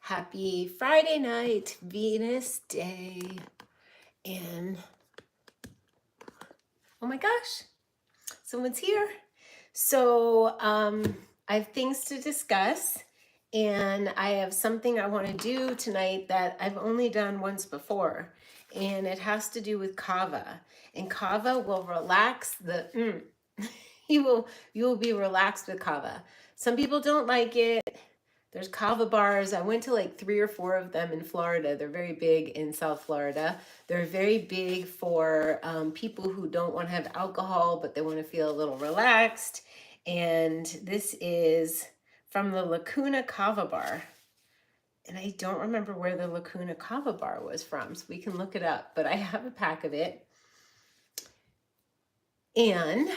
Happy Friday night, Venus Day. And oh my gosh, someone's here. So I have things to discuss, and I have something I want to do tonight that I've only done once before, and it has to do with kava. And kava will relax the you will be relaxed with kava. Some people don't like it. There's kava bars. I went to like 3 or 4 of them in Florida. They're very big in South Florida. They're very big for people who don't want to have alcohol, but they want to feel a little relaxed. And this is from the Lacuna Kava Bar. And I don't remember where the Lacuna Kava Bar was from, so we can look it up. But I have a pack of it. And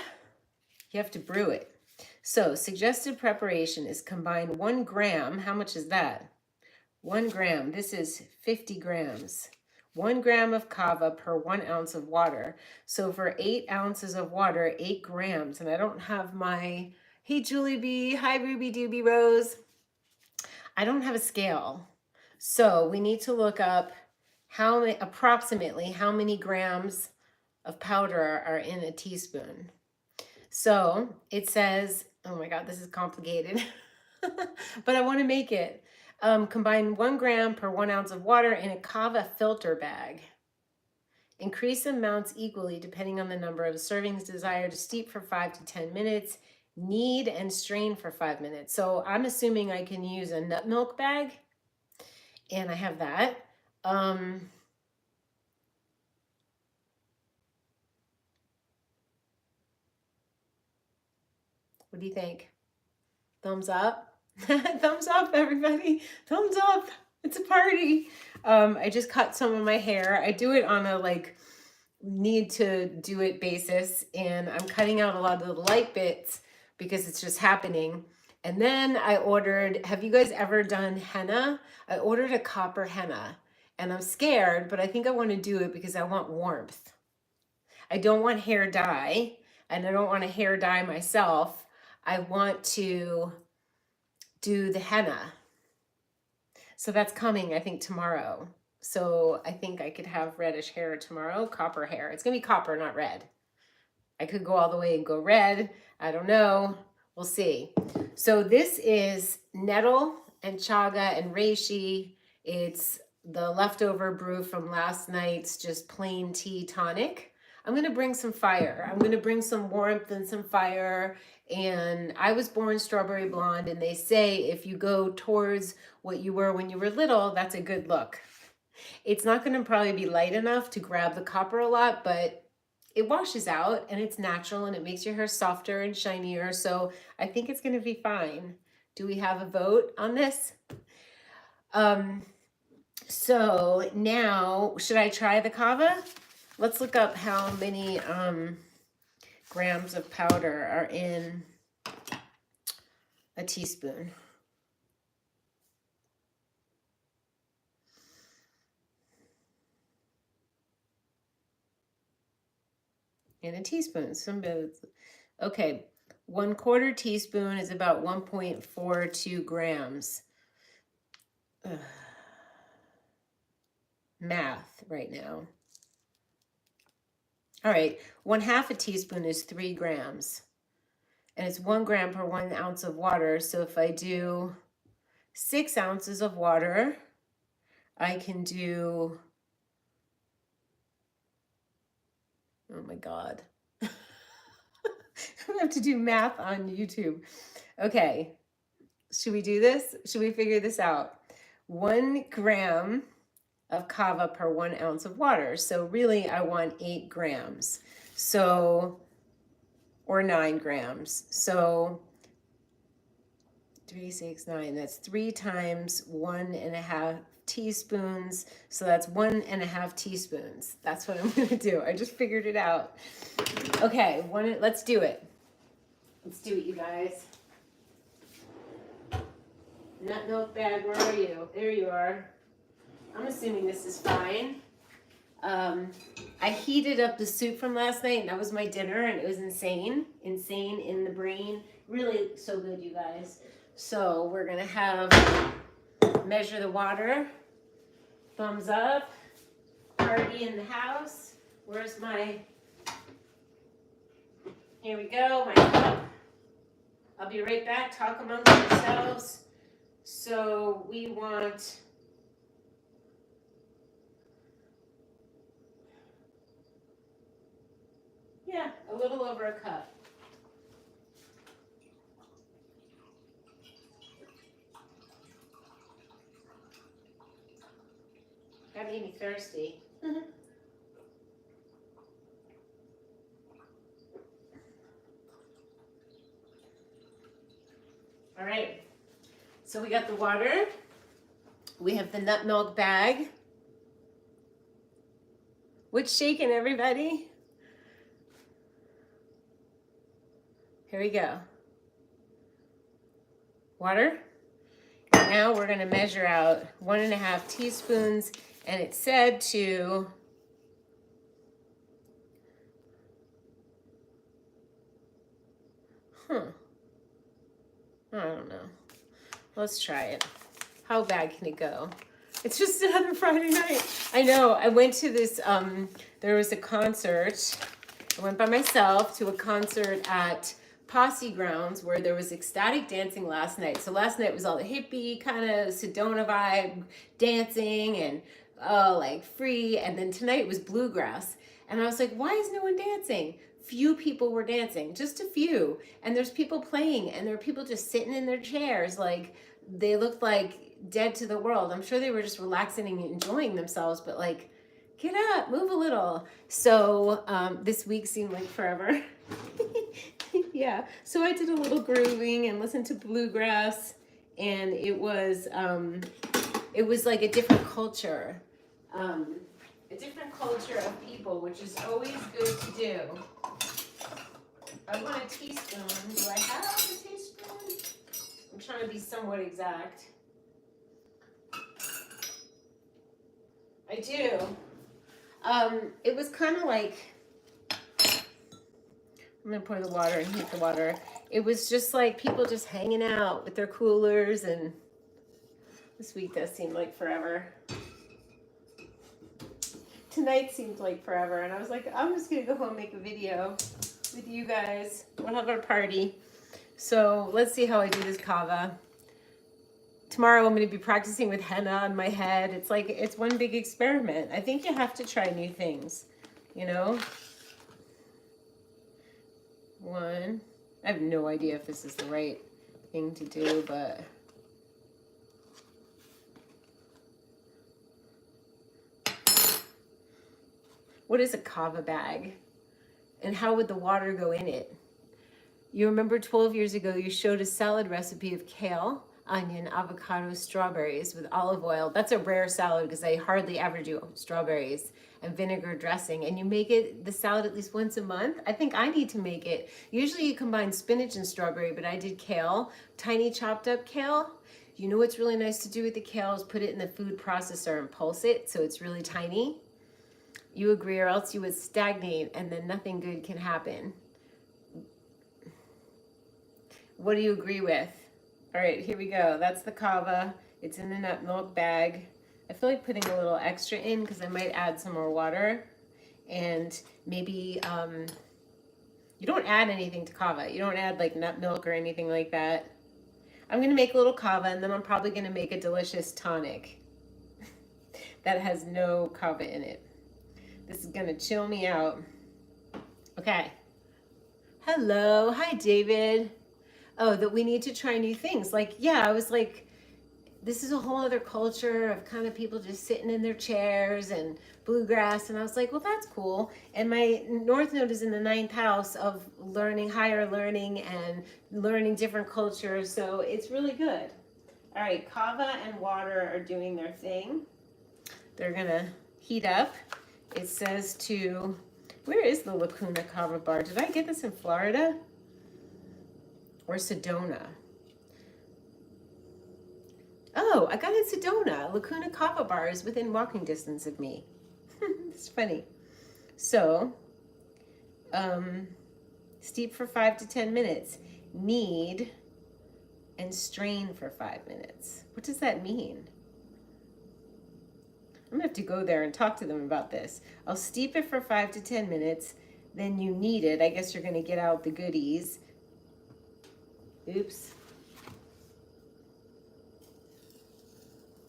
you have to brew it. So suggested preparation is combine 1 gram. How much is that? 1 gram. This is 50 grams. 1 gram of kava per 1 ounce of water. So for 8 ounces of water, 8 grams. And I don't have my, hey Julie B, hi Ruby Doobie Rose. I don't have a scale. So we need to look up approximately how many grams of powder are in a teaspoon. So it says, oh my God, this is complicated, but I want to make it. Combine 1 gram per 1 ounce of water in a kava filter bag. Increase amounts equally depending on the number of servings desired. To steep for 5 to 10 minutes. Knead and strain for 5 minutes. So I'm assuming I can use a nut milk bag, and I have that. What do you think? Thumbs up? Thumbs up, everybody. Thumbs up. It's a party. I just cut some of my hair. I do it on a need to do it basis, and I'm cutting out a lot of the light bits because it's just happening. And then I ordered, have you guys ever done henna? I ordered a copper henna, and I'm scared, but I think I want to do it because I want warmth. I don't want hair dye, and I don't want a hair dye myself. I want to do the henna. So that's coming, I think, tomorrow. So I think I could have reddish hair tomorrow, copper hair. It's going to be copper, not red. I could go all the way and go red. I don't know. We'll see. So this is nettle and chaga and reishi. It's the leftover brew from last night's just plain tea tonic. I'm going to bring some fire. I'm going to bring some warmth and some fire. And I was born strawberry blonde, and they say if you go towards what you were when you were little, that's a good look. It's not going to probably be light enough to grab the copper a lot, but it washes out and it's natural and it makes your hair softer and shinier. So I think it's going to be fine. Do we have a vote on this? So now, should I try the kava? Let's look up how many grams of powder are in a teaspoon. In a teaspoon. Okay, 1/4 teaspoon is about 1.42 grams. Math right now. All right, 1/2 a teaspoon is 3 grams. And it's 1 gram per 1 ounce of water. So if I do 6 ounces of water, I can do, oh my God. I have to do math on YouTube. Okay, should we do this? Should we figure this out? 1 gram of kava per 1 ounce of water. So really I want 8 grams. So, or 9 grams. So 3, 6, 9, that's 3 times 1.5 teaspoons. So that's 1.5 teaspoons. That's what I'm gonna do. I just figured it out. Okay, let's do it. Let's do it, you guys. Nut milk bag, where are you? There you are. I'm assuming this is fine. I heated up the soup from last night, and that was my dinner, and it was insane in the brain. Really so good, you guys. So we're gonna have measure the water. Thumbs up. Party in the house. Where's my, here we go, my cup. I'll be right back. Talk amongst yourselves. So we want, yeah, a little over a cup. That made me thirsty. All right, so we got the water. We have the nut milk bag. What's shaking, everybody? Here we go. Water. Now we're gonna measure out 1.5 teaspoons, and it said to I don't know. Let's try it. How bad can it go? It's just another Friday night. I know. I went to this, there was a concert. I went by myself to a concert at Posse Grounds where there was ecstatic dancing last night. So last night was all the hippie kind of Sedona vibe dancing and like free. And then tonight was bluegrass. And I was like, why is no one dancing? Few people were dancing, just a few. And there's people playing and there are people just sitting in their chairs. Like they looked like dead to the world. I'm sure they were just relaxing and enjoying themselves, but like, get up, move a little. So this week seemed like forever. Yeah, so I did a little grooving and listened to bluegrass, and it was like a different culture. A different culture of people, which is always good to do. I want a teaspoon. Do I have a teaspoon? I'm trying to be somewhat exact. I do. It was kind of like, I'm gonna pour the water and heat the water. It was just like people just hanging out with their coolers, and this week does seem like forever. Tonight seemed like forever, and I was like, I'm just gonna go home and make a video with you guys. We'll have our party. So let's see how I do this kava. Tomorrow I'm gonna be practicing with henna on my head. It's like, it's one big experiment. I think you have to try new things, you know? One. I have no idea if this is the right thing to do, but what is a kava bag? And how would the water go in it? You remember 12 years ago, you showed a salad recipe of kale, onion, avocado, strawberries with olive oil. That's a rare salad because I hardly ever do strawberries and vinegar dressing. And you make it, the salad, at least once a month. I think I need to make it. Usually you combine spinach and strawberry, but I did kale, tiny chopped up kale. You know what's really nice to do with the kale is put it in the food processor and pulse it so it's really tiny. You agree, or else you would stagnate and then nothing good can happen. What do you agree with? All right, here we go. That's the kava. It's in the nut milk bag. I feel like putting a little extra in because I might add some more water. And maybe, you don't add anything to kava. You don't add like nut milk or anything like that. I'm gonna make a little kava, and then I'm probably gonna make a delicious tonic that has no kava in it. This is gonna chill me out. Okay. Hello, hi David. Oh, that we need to try new things. Like, yeah, I was like, this is a whole other culture of kind of people just sitting in their chairs and bluegrass. And I was like, well, that's cool. And my North Node is in the 9th house of learning, higher learning and learning different cultures. So it's really good. All right, kava and water are doing their thing. They're gonna heat up. It says to, where is the Lacuna Kava bar? Did I get this in Florida? Or Sedona? Oh, I got it in Sedona. Lacuna Kava bar is within walking distance of me. It's funny. So, steep for 5 to 10 minutes. Knead and strain for 5 minutes. What does that mean? I'm gonna have to go there and talk to them about this. I'll steep it for 5 to 10 minutes. Then you knead it. I guess you're gonna get out the goodies. Oops.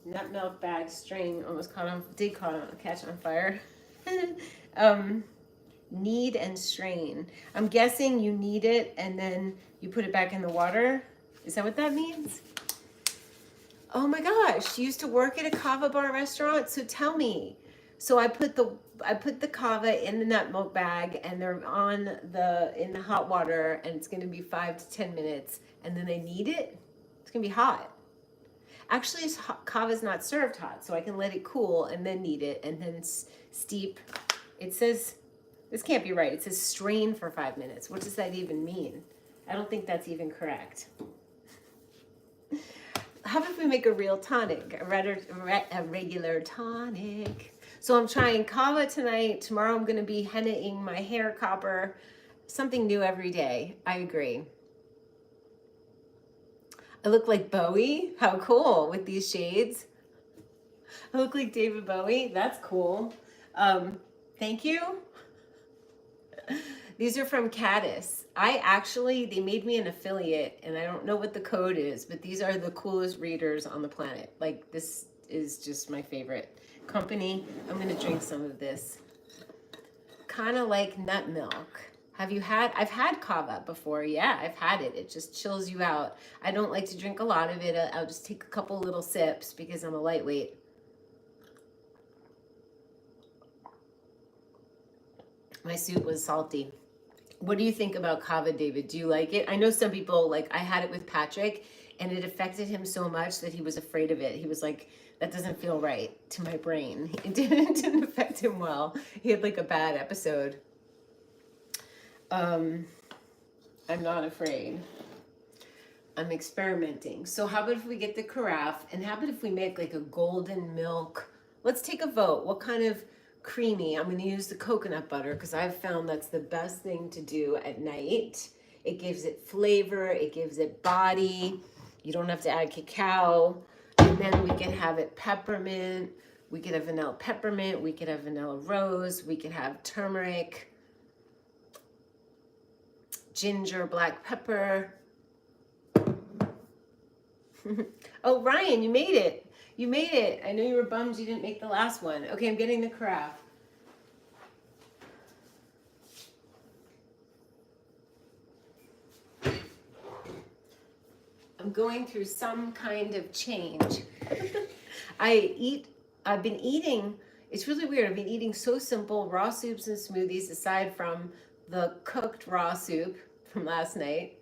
Nut milk bag string almost catch on fire. Knead and strain. I'm guessing you knead it and then you put it back in the water. Is that what that means? Oh my gosh, you used to work at a kava bar restaurant, so tell me. So I put the kava in the nut milk bag and they're in the hot water, and it's gonna be 5 to 10 minutes, and then they knead it. It's gonna be hot. Actually, kava is not served hot, so I can let it cool and then knead it and then steep. It says, this can't be right. It says strain for 5 minutes. What does that even mean? I don't think that's even correct. How about if we make a real tonic, a regular tonic? So I'm trying kava tonight. Tomorrow I'm going to be hennaing my hair copper. Something new every day. I agree. I look like Bowie. How cool with these shades. I look like David Bowie. That's cool. Thank you. These are from Caddis. They made me an affiliate, and I don't know what the code is, but these are the coolest readers on the planet. Like, this is just my favorite company. I'm gonna drink some of this. Kind of like nut milk. I've had kava before. Yeah, I've had it. It just chills you out. I don't like to drink a lot of it. I'll just take a couple little sips because I'm a lightweight. My soup was salty. What do you think about kava, David? Do you like it? I know some people, like, I had it with Patrick, and it affected him so much that he was afraid of it. He was like, that doesn't feel right to my brain. It didn't affect him well. He had like a bad episode. I'm not afraid. I'm experimenting. So how about if we get the carafe, and how about if we make like a golden milk? Let's take a vote. What kind of creamy? I'm going to use the coconut butter because I've found that's the best thing to do at night. It gives it flavor. It gives it body. You don't have to add cacao. And then we can have it peppermint. We could have vanilla peppermint. We could have vanilla rose. We could have turmeric, ginger, black pepper. Oh, Ryan, you made it. You made it. I know you were bummed you didn't make the last one. Okay, I'm getting the carafe. I'm going through some kind of change. I've been eating, it's really weird. I've been eating so simple, raw soups and smoothies, aside from the cooked raw soup from last night,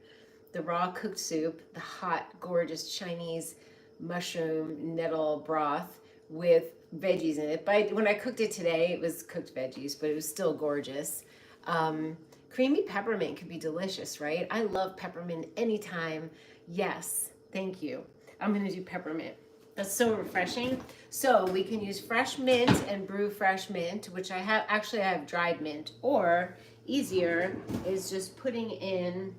the raw cooked soup, the hot, gorgeous Chinese mushroom nettle broth with veggies in it. But when I cooked it today, it was cooked veggies, but it was still gorgeous. Creamy peppermint could be delicious, right? I love peppermint anytime. Yes, thank you. I'm gonna do peppermint. That's so refreshing. So we can use fresh mint and brew fresh mint, which I have dried mint, or easier is just putting in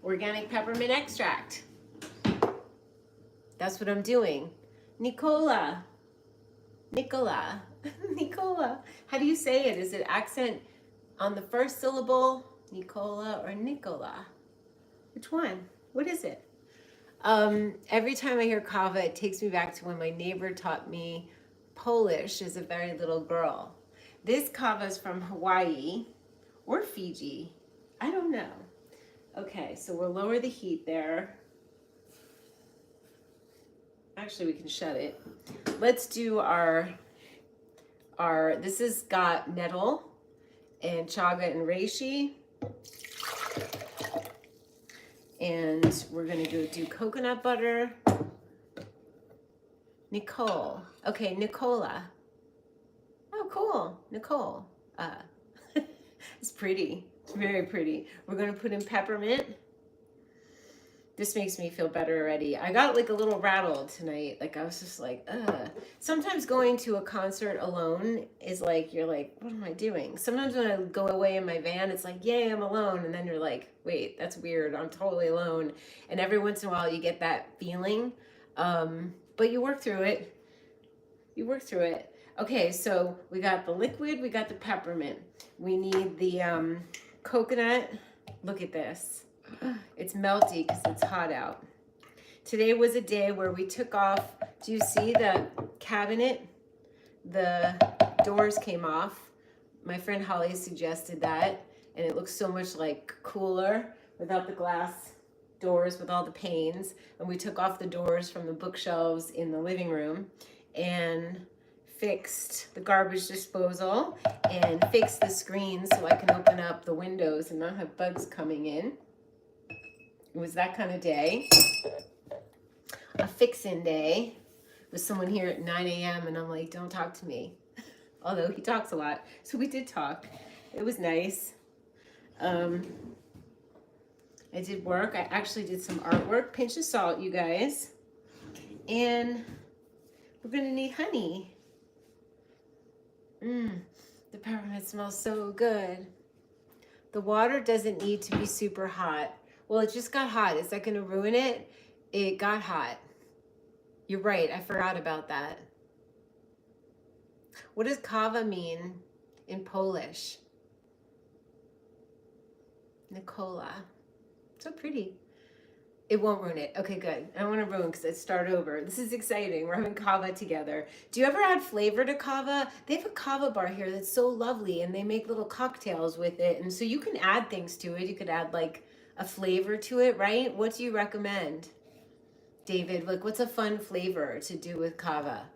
organic peppermint extract. That's what I'm doing. Nicola. Nicola. How do you say it? Is it accent on the first syllable? Nicola or Nicola? Which one? What is it? Every time I hear kava, it takes me back to when my neighbor taught me Polish as a very little girl. This kava is from Hawaii or Fiji. I don't know. Okay, so we'll lower the heat there. Actually, we can shut it. Let's do this has got nettle and chaga and reishi. And we're gonna go do coconut butter. Nicole. Okay, Nicola. Oh, cool. Nicole. It's pretty. It's very pretty. We're gonna put in peppermint. This makes me feel better already. I got like a little rattled tonight. Like I was just like, ugh. Sometimes going to a concert alone is like, you're like, what am I doing? Sometimes when I go away in my van, it's like, yay, I'm alone. And then you're like, wait, that's weird. I'm totally alone. And every once in a while you get that feeling. But you work through it. You work through it. Okay, so we got the liquid, we got the peppermint. We need the coconut. Look at this. It's melty because it's hot out. Today was a day where we took off. Do you see the cabinet? The doors came off. My friend Holly suggested that, and it looks so much like cooler without the glass doors with all the panes. And we took off the doors from the bookshelves in the living room and fixed the garbage disposal and fixed the screen so I can open up the windows and not have bugs coming in. It was that kind of day. A fixin' day with someone here at 9 a.m. and I'm like, don't talk to me. Although he talks a lot. So we did talk. It was nice. I did work. I actually did some artwork. Pinch of salt, you guys. And we're going to need honey. The peppermint smells so good. The water doesn't need to be super hot. Well, it just got hot. Is that going to ruin it? It got hot. You're right. I forgot about that. What does kava mean in Polish? Nicola. So pretty. It won't ruin it. Okay, good. I don't want to ruin because I start over. This is exciting. We're having kava together. Do you ever add flavor to kava? They have a kava bar here that's so lovely, and they make little cocktails with it. And so you can add things to it. You could add like a flavor to it, right? What do you recommend, David? Like, what's a fun flavor to do with kava?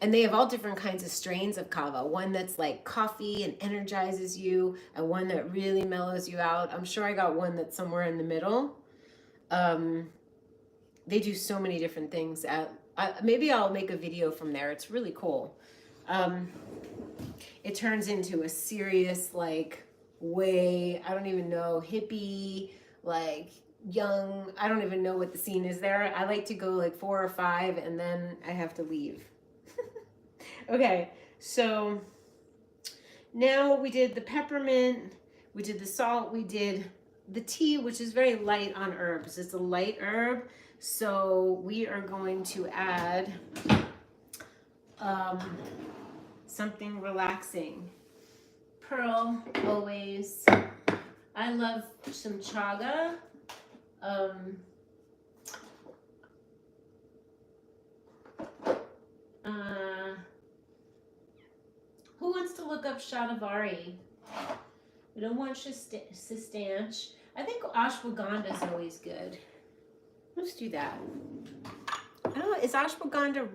And they have all different kinds of strains of kava. One that's like coffee and energizes you, and one that really mellows you out. I'm sure I got one that's somewhere in the middle. They do so many different things. Maybe I'll make a video from there. It's really cool. It turns into a serious, like, way, I don't even know, hippie, like, young, I don't even know what the scene is there. I like to go like 4 or 5 and then I have to leave. Okay, so now we did the peppermint, we did the salt, we did the tea, which is very light on herbs. It's a light herb, so we are going to add something relaxing. Pearl, always. I love some chaga. Who wants to look up Shatavari? We don't want Sistanch. I think ashwagandha is always good. Let's do that. I don't know, is ashwagandha,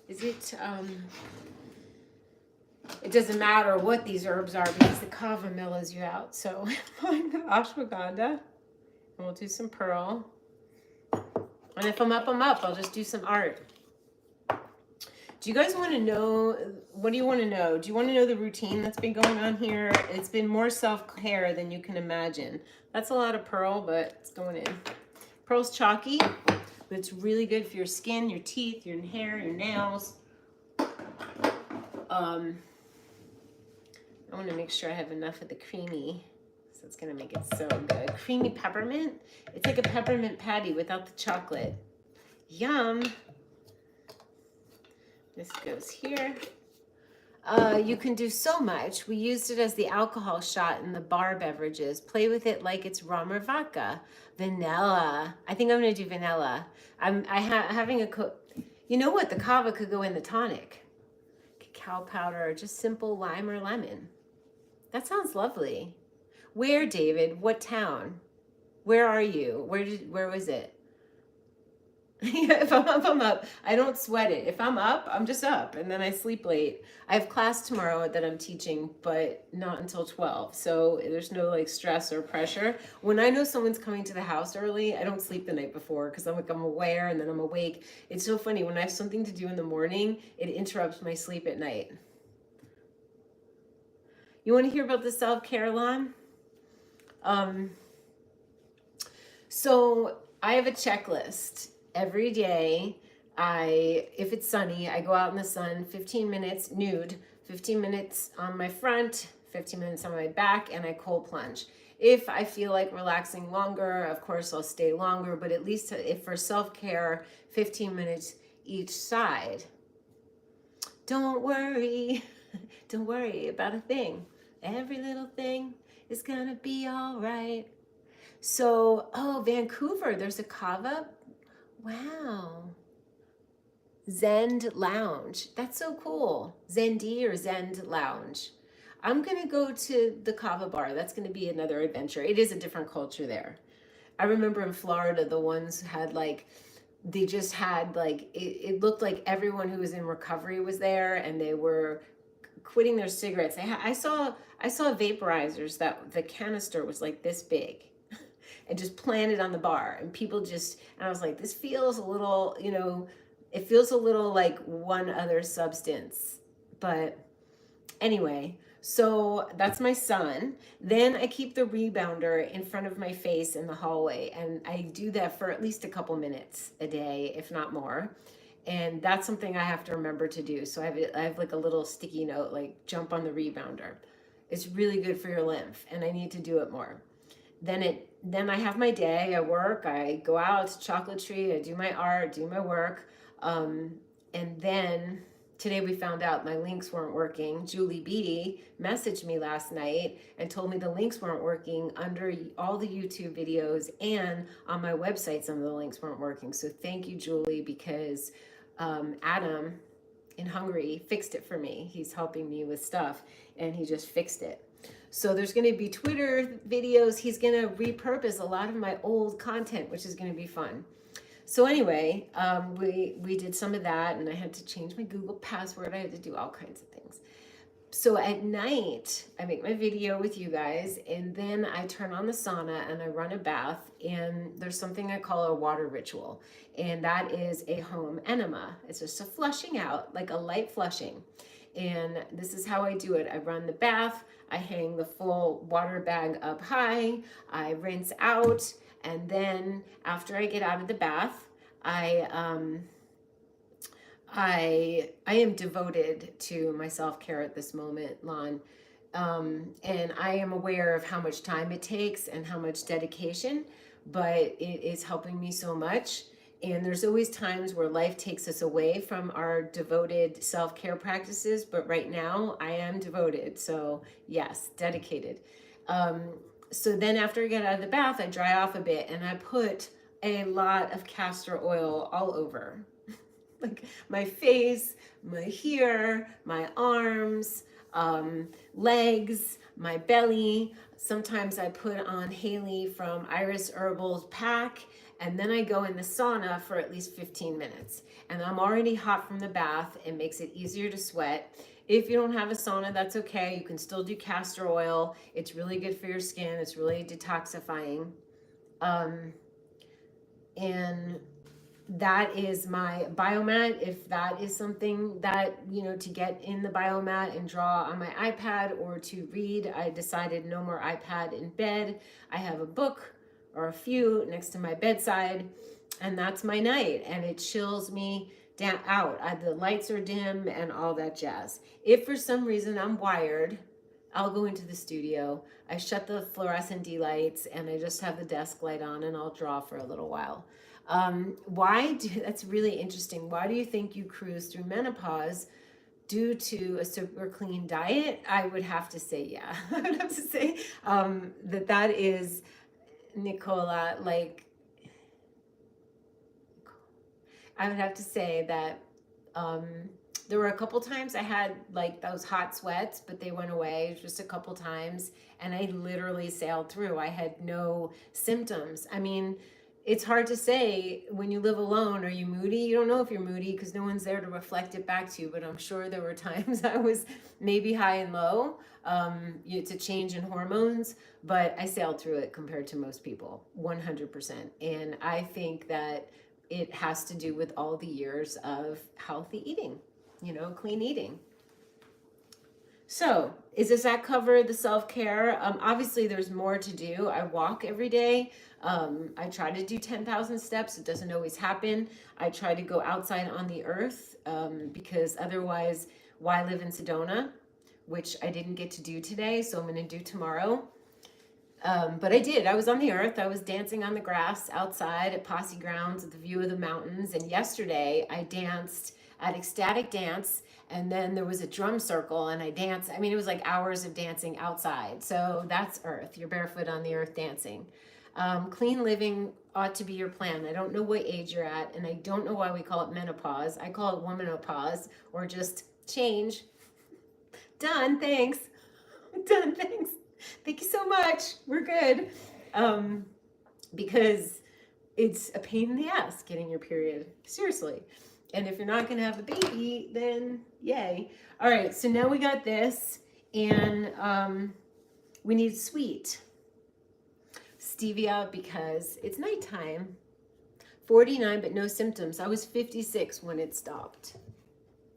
is it, it doesn't matter what these herbs are because the kava mellows you out. So ashwagandha, and we'll do some pearl. And if I'm up, I'm up. I'll just do some art. Do you guys want to know, what do you want to know? Do you want to know the routine that's been going on here? It's been more self-care than you can imagine. That's a lot of pearl, but it's going in. Pearl's chalky, but it's really good for your skin, your teeth, your hair, your nails. I want to make sure I have enough of the creamy, so it's going to make it so good. Creamy peppermint. It's like a peppermint patty without the chocolate. Yum. This goes here. You can do so much. We used it as the alcohol shot in the bar beverages. Play with it like it's rum or vodka. Vanilla. I think I'm going to do vanilla. I'm having a you know what? The kava could go in the tonic. Cacao powder, or just simple lime or lemon. That sounds lovely. Where, David? What town? Where are you? Where was it? If I'm up, I'm up. I don't sweat it. If I'm up, I'm just up, and then I sleep late. I have class tomorrow that I'm teaching, but not until 12. So there's no like stress or pressure. When I know someone's coming to the house early, I don't sleep the night before because I'm like, I'm aware and then I'm awake. It's so funny. When I have something to do in the morning, it interrupts my sleep at night. You want to hear about the self-care, Lon? So I have a checklist. Every day, if it's sunny, I go out in the sun, 15 minutes nude, 15 minutes on my front, 15 minutes on my back, and I cold plunge. If I feel like relaxing longer, of course, I'll stay longer, but at least if for self-care, 15 minutes each side. Don't worry, don't worry about a thing. Every little thing is gonna be all right. So, oh, Vancouver, there's a kava. Wow. Zend Lounge. That's so cool. Zendi or Zend Lounge. I'm going to go to the kava bar. That's going to be another adventure. It is a different culture there. I remember in Florida, the ones had like, they just had like, it looked like everyone who was in recovery was there, and they were quitting their cigarettes. I saw vaporizers that the canister was like this big and just planted on the bar, and people just, and I was like, this feels a little, you know, it feels a little like one other substance. But anyway, so that's my son. Then I keep the rebounder in front of my face in the hallway, and I do that for at least a couple minutes a day, if not more. And that's something I have to remember to do. So I have like a little sticky note, like jump on the rebounder. It's really good for your lymph, and I need to do it more. Then I have my day. I work, I go out to Chocolate Tree, I do my art, do my work. And then today we found out my links weren't working. Julie B messaged me last night and told me the links weren't working under all the YouTube videos, and on my website some of the links weren't working. So thank you, Julie, because Adam in Hungary fixed it for me. He's helping me with stuff, and he just fixed it. So there's going to be Twitter videos. He's going to repurpose a lot of my old content, which is going to be fun. So anyway, we did some of that, and I had to change my Google password. I had to do all kinds of things. So at night, I make my video with you guys, and then I turn on the sauna and I run a bath, and there's something I call a water ritual, and that is a home enema. It's just a flushing out, like a light flushing. And this is how I do it. I run the bath, I hang the full water bag up high, I rinse out, and then after I get out of the bath, I am devoted to my self-care at this moment, Lon. And I am aware of how much time it takes and how much dedication, but it is helping me so much. And there's always times where life takes us away from our devoted self-care practices, but right now I am devoted. So yes, dedicated. So then after I get out of the bath, I dry off a bit, and I put a lot of castor oil all over. Like my face, my hair, my arms, legs, my belly. Sometimes I put on Haley from Iris Herbal's pack, and then I go in the sauna for at least 15 minutes. And I'm already hot from the bath. It makes it easier to sweat. If you don't have a sauna, that's okay. You can still do castor oil. It's really good for your skin. It's really detoxifying. And that is my biomat. If that is something that, you know, to get in the biomat and draw on my iPad or to read, I decided no more iPad in bed. I have a book or a few next to my bedside, and that's my night, and it chills me down out. The lights are dim and all that jazz. If for some reason I'm wired, I'll go into the studio. I shut the fluorescent D lights and I just have the desk light on, and I'll draw for a little while. That's really interesting. Why do you think you cruise through menopause? Due to a super clean diet? I would have to say, yeah. I would have to say that is, Nicola, like, I would have to say that there were a couple times I had like those hot sweats, but they went away just a couple times, and I literally sailed through. I had no symptoms. I mean, it's hard to say when you live alone. Are you moody? You don't know if you're moody because no one's there to reflect it back to you, but I'm sure there were times I was maybe high and low. It's a change in hormones, but I sailed through it compared to most people, 100%. And I think that it has to do with all the years of healthy eating, you know, clean eating. So does that cover the self-care? Obviously there's more to do. I walk every day. I try to do 10,000 steps. It doesn't always happen. I try to go outside on the earth because otherwise, why live in Sedona, which I didn't get to do today, so I'm going to do tomorrow. But I did. I was on the earth. I was dancing on the grass outside at Posse Grounds with the view of the mountains. And yesterday I danced at Ecstatic Dance. And then there was a drum circle and I danced. I mean, it was like hours of dancing outside. So that's earth. You're barefoot on the earth dancing. Clean living ought to be your plan. I don't know what age you're at. And I don't know why we call it menopause. I call it womanopause or just change. Done. Thanks. Done. Thanks. Thank you so much. We're good. Because it's a pain in the ass getting your period. Seriously. And if you're not going to have a baby, then yay. All right. So now we got this. And we need sweet stevia because it's nighttime. 49, but no symptoms. I was 56 when it stopped.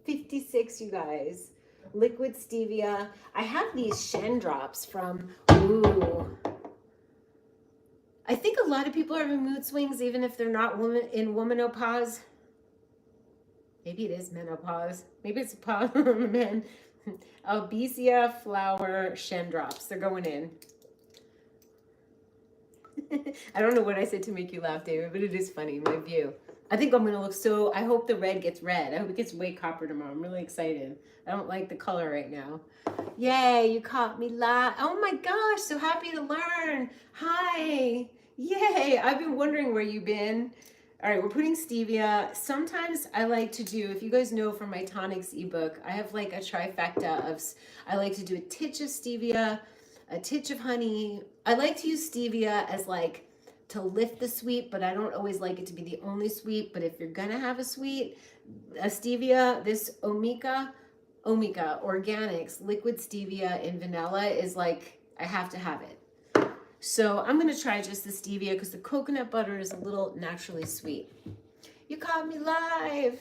56, you guys. Liquid stevia. I have these Shen drops from, I think a lot of people are having mood swings even if they're not in womanopause. Maybe it is menopause. Maybe it's a pause on the men. Albizia flower Shen drops. They're going in. I don't know what I said to make you laugh, David, but it is funny, my view. I think I'm going to look so, I hope the red gets red. I hope it gets way copper tomorrow. I'm really excited. I don't like the color right now. Yay, you caught me live. Oh my gosh, so happy to learn. Hi. Yay, I've been wondering where you've been. All right, we're putting stevia. Sometimes I like to do, if you guys know from my tonics ebook, I have like a trifecta of, I like to do a titch of stevia, a titch of honey. I like to use stevia as like to lift the sweet, but I don't always like it to be the only sweet. But if you're gonna have a sweet, a stevia, this Omika Organics liquid stevia in vanilla is like, I have to have it. So I'm gonna try just the stevia because the coconut butter is a little naturally sweet. You caught me live.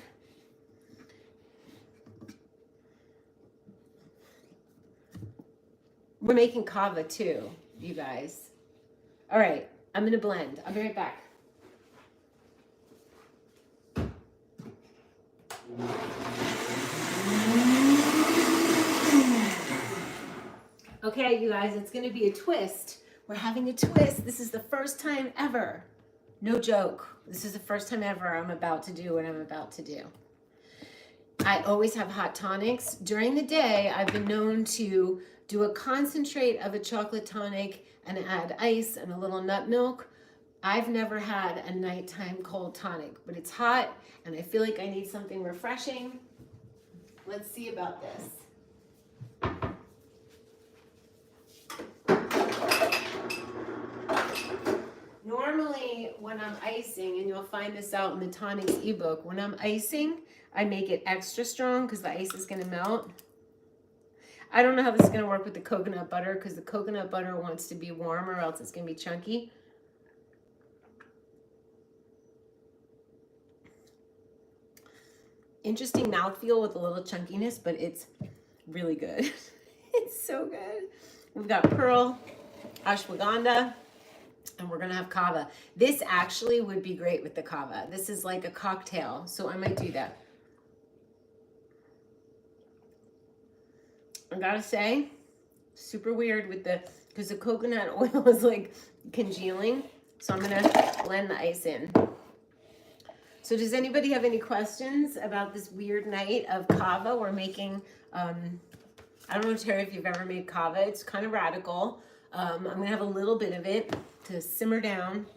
We're making kava too, you guys. All right, I'm gonna blend. I'll be right back. Okay, you guys, it's gonna be a twist. We're having a twist. This is the first time ever. No joke. This is the first time ever I'm about to do what I'm about to do. I always have hot tonics. During the day, I've been known to do a concentrate of a chocolate tonic and add ice and a little nut milk. I've never had a nighttime cold tonic, but it's hot and I feel like I need something refreshing. Let's see about this. Normally, when I'm icing, and you'll find this out in the tonics ebook, when I'm icing, I make it extra strong because the ice is going to melt. I don't know how this is going to work with the coconut butter because the coconut butter wants to be warm or else it's going to be chunky. Interesting mouthfeel with a little chunkiness, but it's really good. It's so good. We've got pearl, ashwagandha, and we're gonna have kava. This actually would be great with the kava. This is like a cocktail, so I might do that. I gotta say, super weird with because the coconut oil is like congealing. So I'm gonna blend the ice in. So does anybody have any questions about this weird night of kava? We're making, I don't know, Terry, if you've ever made kava. It's kind of radical. I'm gonna have a little bit of it to simmer down.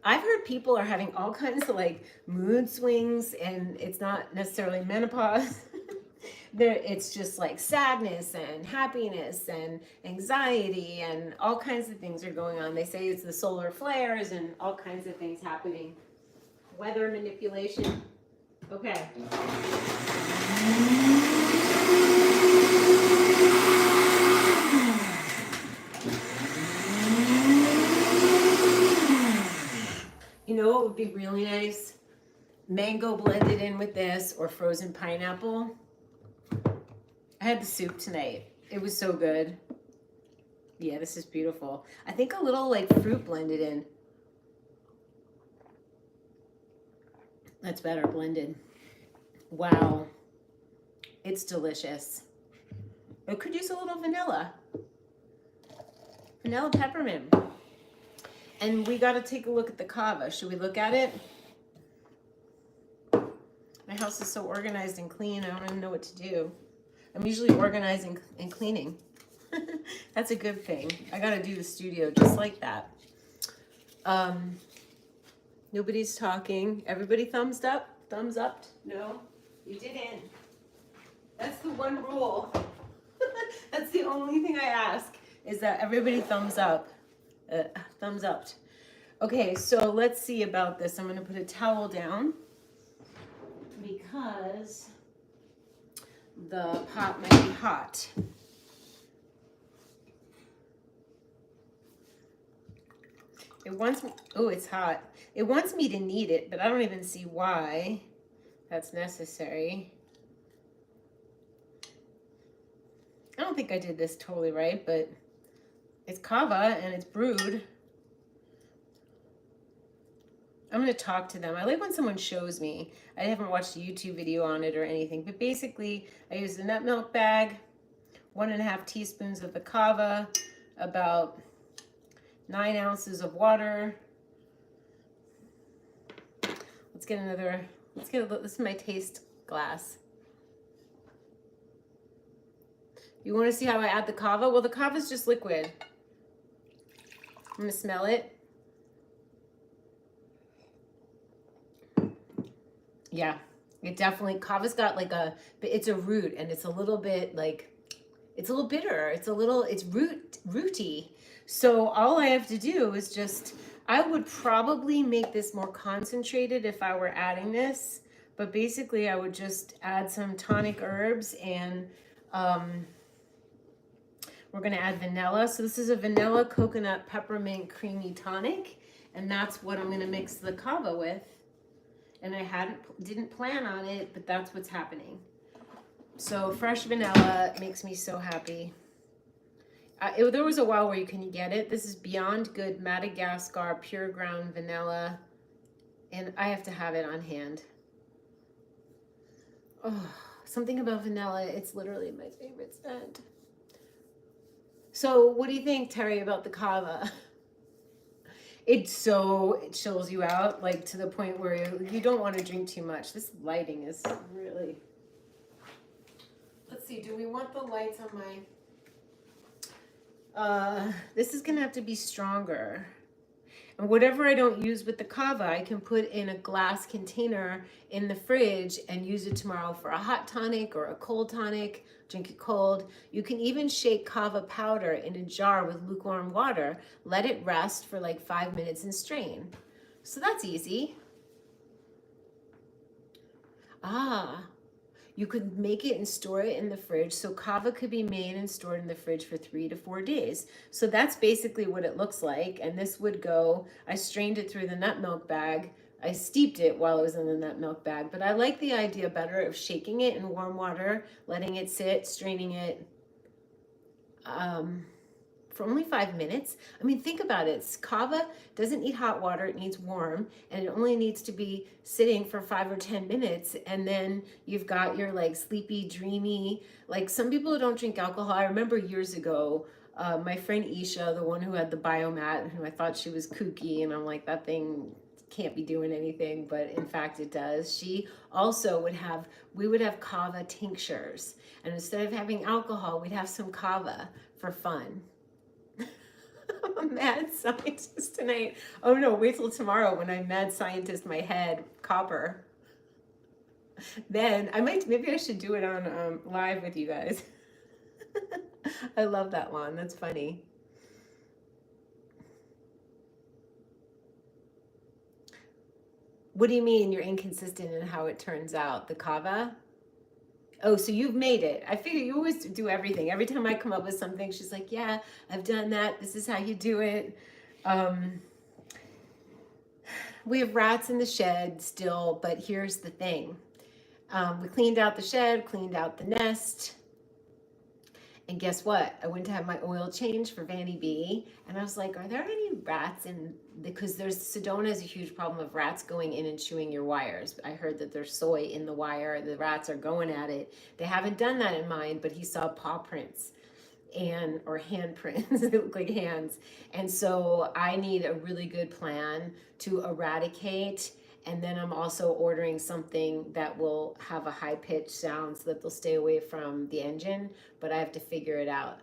I've heard people are having all kinds of like mood swings, and it's not necessarily menopause. It's just like sadness and happiness and anxiety and all kinds of things are going on. They say it's the solar flares and all kinds of things happening. Weather manipulation. Okay. You know what would be really nice? Mango blended in with this or frozen pineapple. I had the soup tonight. It was so good. Yeah, this is beautiful. I think a little like fruit blended in. That's better blended. Wow. It's delicious. It could use a little vanilla. Vanilla peppermint. And we got to take a look at the kava. Should we look at it? My house is so organized and clean, I don't even know what to do. I'm usually organizing and cleaning. That's a good thing. I got to do the studio just like that. Nobody's talking. Everybody thumbs up? Thumbs up? No, you didn't. That's the one rule. That's the only thing I ask, is that everybody thumbs up. Thumbs up. Okay, so let's see about this. I'm going to put a towel down because the pot might be hot. It wants me, oh, it's hot. It wants me to knead it, but I don't even see why that's necessary. I don't think I did this totally right, but it's kava and it's brewed. I'm going to talk to them. I like when someone shows me. I haven't watched a YouTube video on it or anything, but basically I use the nut milk bag, 1.5 teaspoons of the kava, about 9 ounces of water. Let's get this is my taste glass. You want to see how I add the kava? Well, the kava is just liquid. I'm going to smell it. Yeah, it definitely, kava's got like it's a root, and it's a little bit like, it's a little bitter. It's rooty. So all I have to do is just, I would probably make this more concentrated if I were adding this, but basically I would just add some tonic herbs, and we're gonna add vanilla. So this is a vanilla coconut peppermint creamy tonic, and that's what I'm gonna mix the kava with. And I didn't plan on it, but that's what's happening. So fresh vanilla makes me so happy. There was a while where you can get it. This is Beyond Good Madagascar Pure Ground Vanilla, and I have to have it on hand. Oh, something about vanilla, it's literally my favorite scent. So what do you think, Terry, about the kava? It chills you out, like to the point where you don't want to drink too much. This lighting is really... Let's see, do we want the lights on my... this is going to have to be stronger. And whatever I don't use with the kava, I can put in a glass container in the fridge and use it tomorrow for a hot tonic or a cold tonic. Drink it cold. You can even shake kava powder in a jar with lukewarm water. Let it rest for like 5 minutes and strain. So that's easy. You could make it and store it in the fridge. So kava could be made and stored in the fridge for 3 to 4 days. So that's basically what it looks like. And this would go, I strained it through the nut milk bag. I steeped it while it was in the nut milk bag. But I like the idea better of shaking it in warm water, letting it sit, straining it for only 5 minutes. I mean, think about it. Kava doesn't need hot water, it needs warm, and it only needs to be sitting for 5 or 10 minutes, and then you've got your like sleepy, dreamy, like some people who don't drink alcohol. I remember years ago, my friend Isha, the one who had the biomat, who I thought she was kooky, and I'm like, that thing can't be doing anything, but in fact it does. She also we would have kava tinctures, and instead of having alcohol, we'd have some kava for fun. I'm a mad scientist tonight. Oh no, wait till tomorrow when I mad scientist my head copper. Then maybe I should do it on live with you guys. I love that one. That's funny. What do you mean you're inconsistent in how it turns out? The kava? Oh, so you've made it. I figure you always do everything. Every time I come up with something, she's like, yeah, I've done that. This is how you do it. We have rats in the shed still, but here's the thing. We cleaned out the shed, cleaned out the nest. And guess what? I went to have my oil change for Vanny B, and I was like, are there any rats in, because Sedona has a huge problem of rats going in and chewing your wires. I heard that there's soy in the wire. The rats are going at it. They haven't done that in mine, but he saw paw prints. or handprints. They look like hands. And so I need a really good plan to eradicate. And then I'm also ordering something that will have a high pitched sound so that they'll stay away from the engine, but I have to figure it out.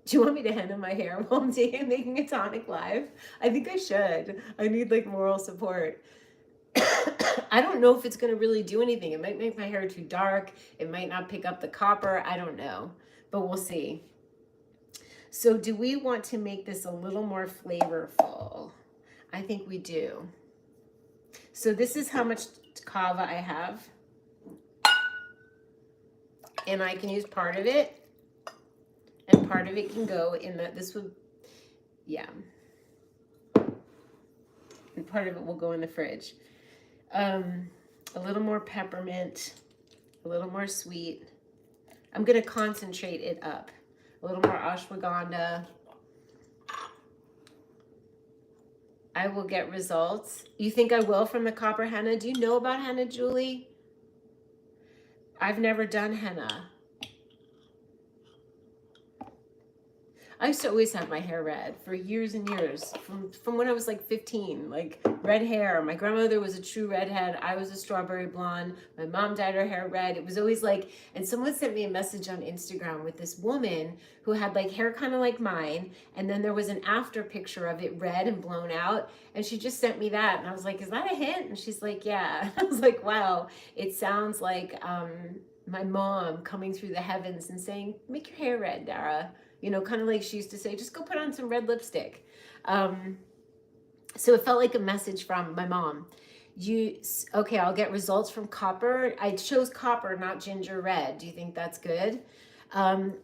Do you want me to henna my hair while I'm making a tonic live? I think I should. I need like moral support. I don't know if it's going to really do anything. It might make my hair too dark. It might not pick up the copper. I don't know, but we'll see. So do we want to make this a little more flavorful? I think we do. So this is how much kava I have. And I can use part of it. And part of it can go in the, this would, yeah. And part of it will go in the fridge. A little more peppermint, a little more sweet. I'm going to concentrate it up. A little more ashwagandha. I will get results. You think I will from the copper henna? Do you know about henna, Julie? I've never done henna. I used to always have my hair red for years and years, from when I was like 15, like red hair. My grandmother was a true redhead. I was a strawberry blonde. My mom dyed her hair red. It was always like, and someone sent me a message on Instagram with this woman who had like hair kind of like mine. And then there was an after picture of it red and blown out. And she just sent me that. And I was like, is that a hint? And she's like, yeah. I was like, wow, it sounds like my mom coming through the heavens and saying, make your hair red, Dara. You know, kind of like she used to say, just go put on some red lipstick. So it felt like a message from my mom. Okay, I'll get results from copper. I chose copper, not ginger red. Do you think that's good?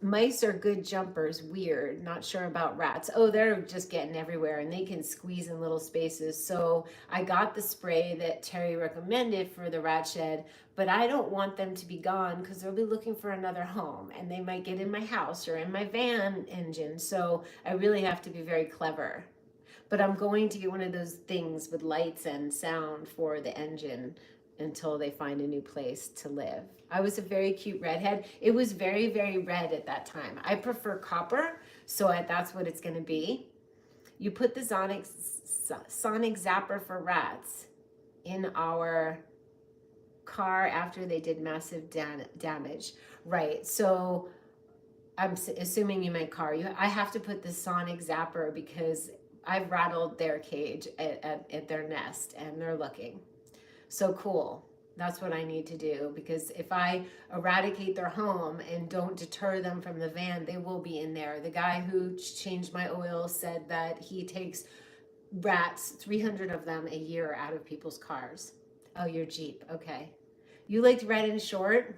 Mice are good jumpers. Weird. Not sure about rats. Oh, they're just getting everywhere and they can squeeze in little spaces. So I got the spray that Terry recommended for the rat shed, but I don't want them to be gone because they'll be looking for another home and they might get in my house or in my van engine. So I really have to be very clever. But I'm going to get one of those things with lights and sound for the engine until they find a new place to live. I was a very cute redhead. It was very, very red at that time. I prefer copper, so that's what it's gonna be. You put the sonic zapper for rats in our car after they did massive damage. Right, so I'm assuming you meant car. I have to put the sonic zapper because I've rattled their cage at their nest and they're looking. So cool. That's what I need to do, because if I eradicate their home and don't deter them from the van, they will be in there. The guy who changed my oil said that he takes rats, 300 of them a year, out of people's cars. Oh, your Jeep. Okay. You liked red and short?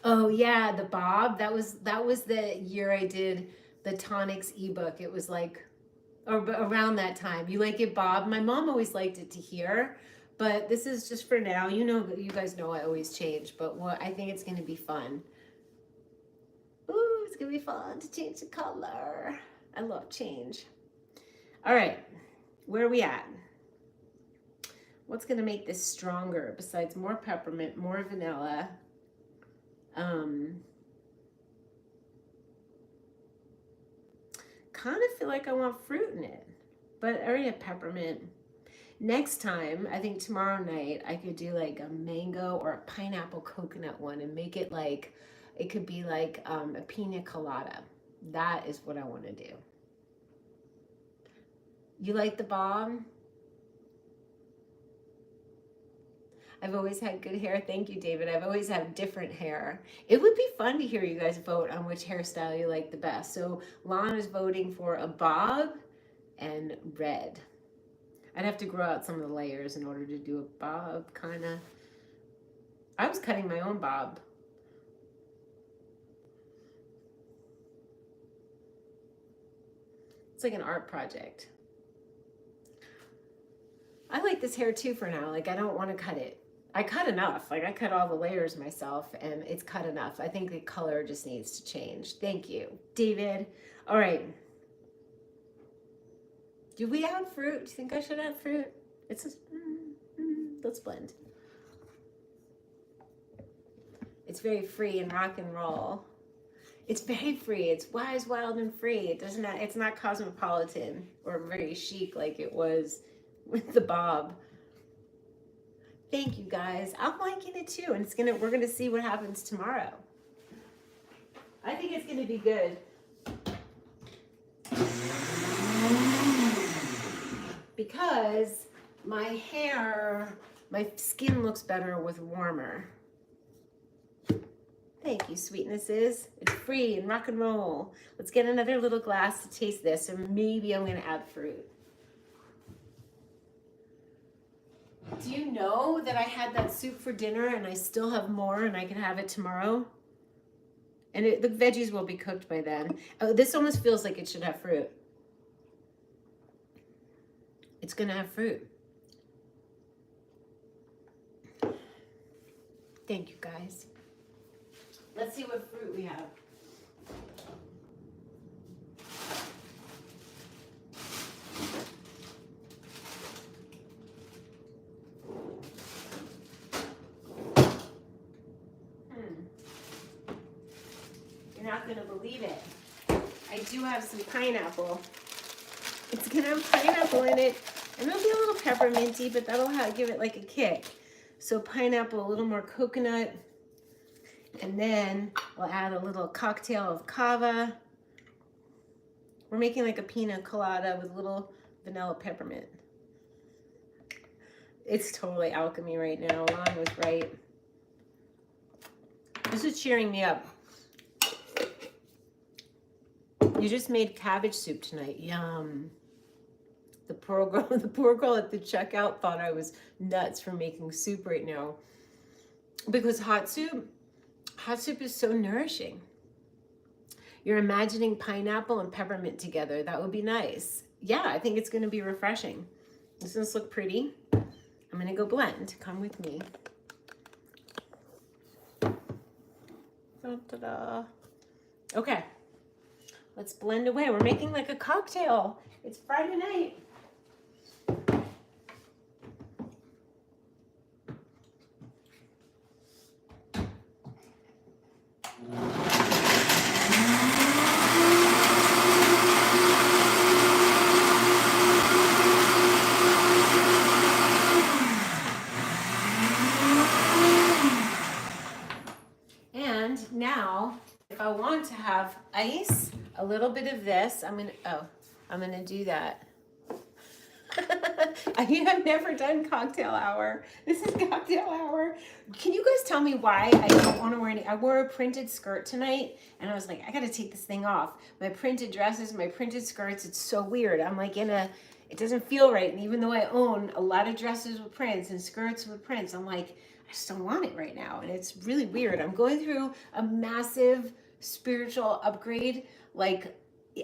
Oh yeah, the bob. That was the year I did the tonics ebook. It was like around that time. You like it, Bob? My mom always liked it to hear, but this is just for now. You know, you guys know I always change, but I think it's going to be fun. Ooh, it's going to be fun to change the color. I love change. All right, where are we at? What's going to make this stronger besides more peppermint, more vanilla? Kind of feel like I want fruit in it, but I already have peppermint. Next time, I think tomorrow night, I could do like a mango or a pineapple coconut one and make it like, it could be like a pina colada. That is what I want to do. You like the bob? I've always had good hair. Thank you, David. I've always had different hair. It would be fun to hear you guys vote on which hairstyle you like the best. So Lon is voting for a bob and red. I'd have to grow out some of the layers in order to do a bob, kind of. I was cutting my own bob. It's like an art project. I like this hair too for now. Like, I don't want to cut it. I cut enough. Like, I cut all the layers myself and it's cut enough. I think the color just needs to change. Thank you, David. All right. Do we have fruit? Do you think I should add fruit? It's just, let's blend. It's very free and rock and roll. It's very free. It's wise, wild, and free. It doesn't. It's not cosmopolitan or very chic like it was with the bob. Thank you guys. I'm liking it too, and we're gonna see what happens tomorrow. I think it's gonna be good. Because my skin looks better with warmer. Thank you, sweetnesses. It's free and rock and roll. Let's get another little glass to taste this, and maybe I'm gonna add fruit. Do you know that I had that soup for dinner and I still have more and I can have it tomorrow? And the veggies will be cooked by then. Oh, this almost feels like it should have fruit. It's gonna have fruit. Thank you, guys. Let's see what fruit we have. You're not gonna believe it. I do have some pineapple. It's gonna have pineapple in it, and it'll be a little pepperminty, but that'll give it like a kick. So pineapple, a little more coconut, and then we'll add a little cocktail of kava. We're making like a pina colada with a little vanilla peppermint. It's totally alchemy right now. Lon was right. This is cheering me up. You just made cabbage soup tonight. Yum. The poor girl at the checkout thought I was nuts for making soup right now. Because hot soup is so nourishing. You're imagining pineapple and peppermint together. That would be nice. Yeah, I think it's going to be refreshing. Doesn't this look pretty? I'm going to go blend. Come with me. Ta-da. Okay. Let's blend away. We're making like a cocktail. It's Friday night. And now, if I want to have ice, a little bit of this, I'm gonna do that. I've never done cocktail hour. This is cocktail hour. Can you guys tell me why I don't want to wear any? I wore a printed skirt tonight, and I was like, I gotta take this thing off. My printed dresses, my printed skirts, it's so weird. I'm like it doesn't feel right. And even though I own a lot of dresses with prints and skirts with prints, I'm like, I just don't want it right now. And it's really weird. I'm going through a massive spiritual upgrade. Like,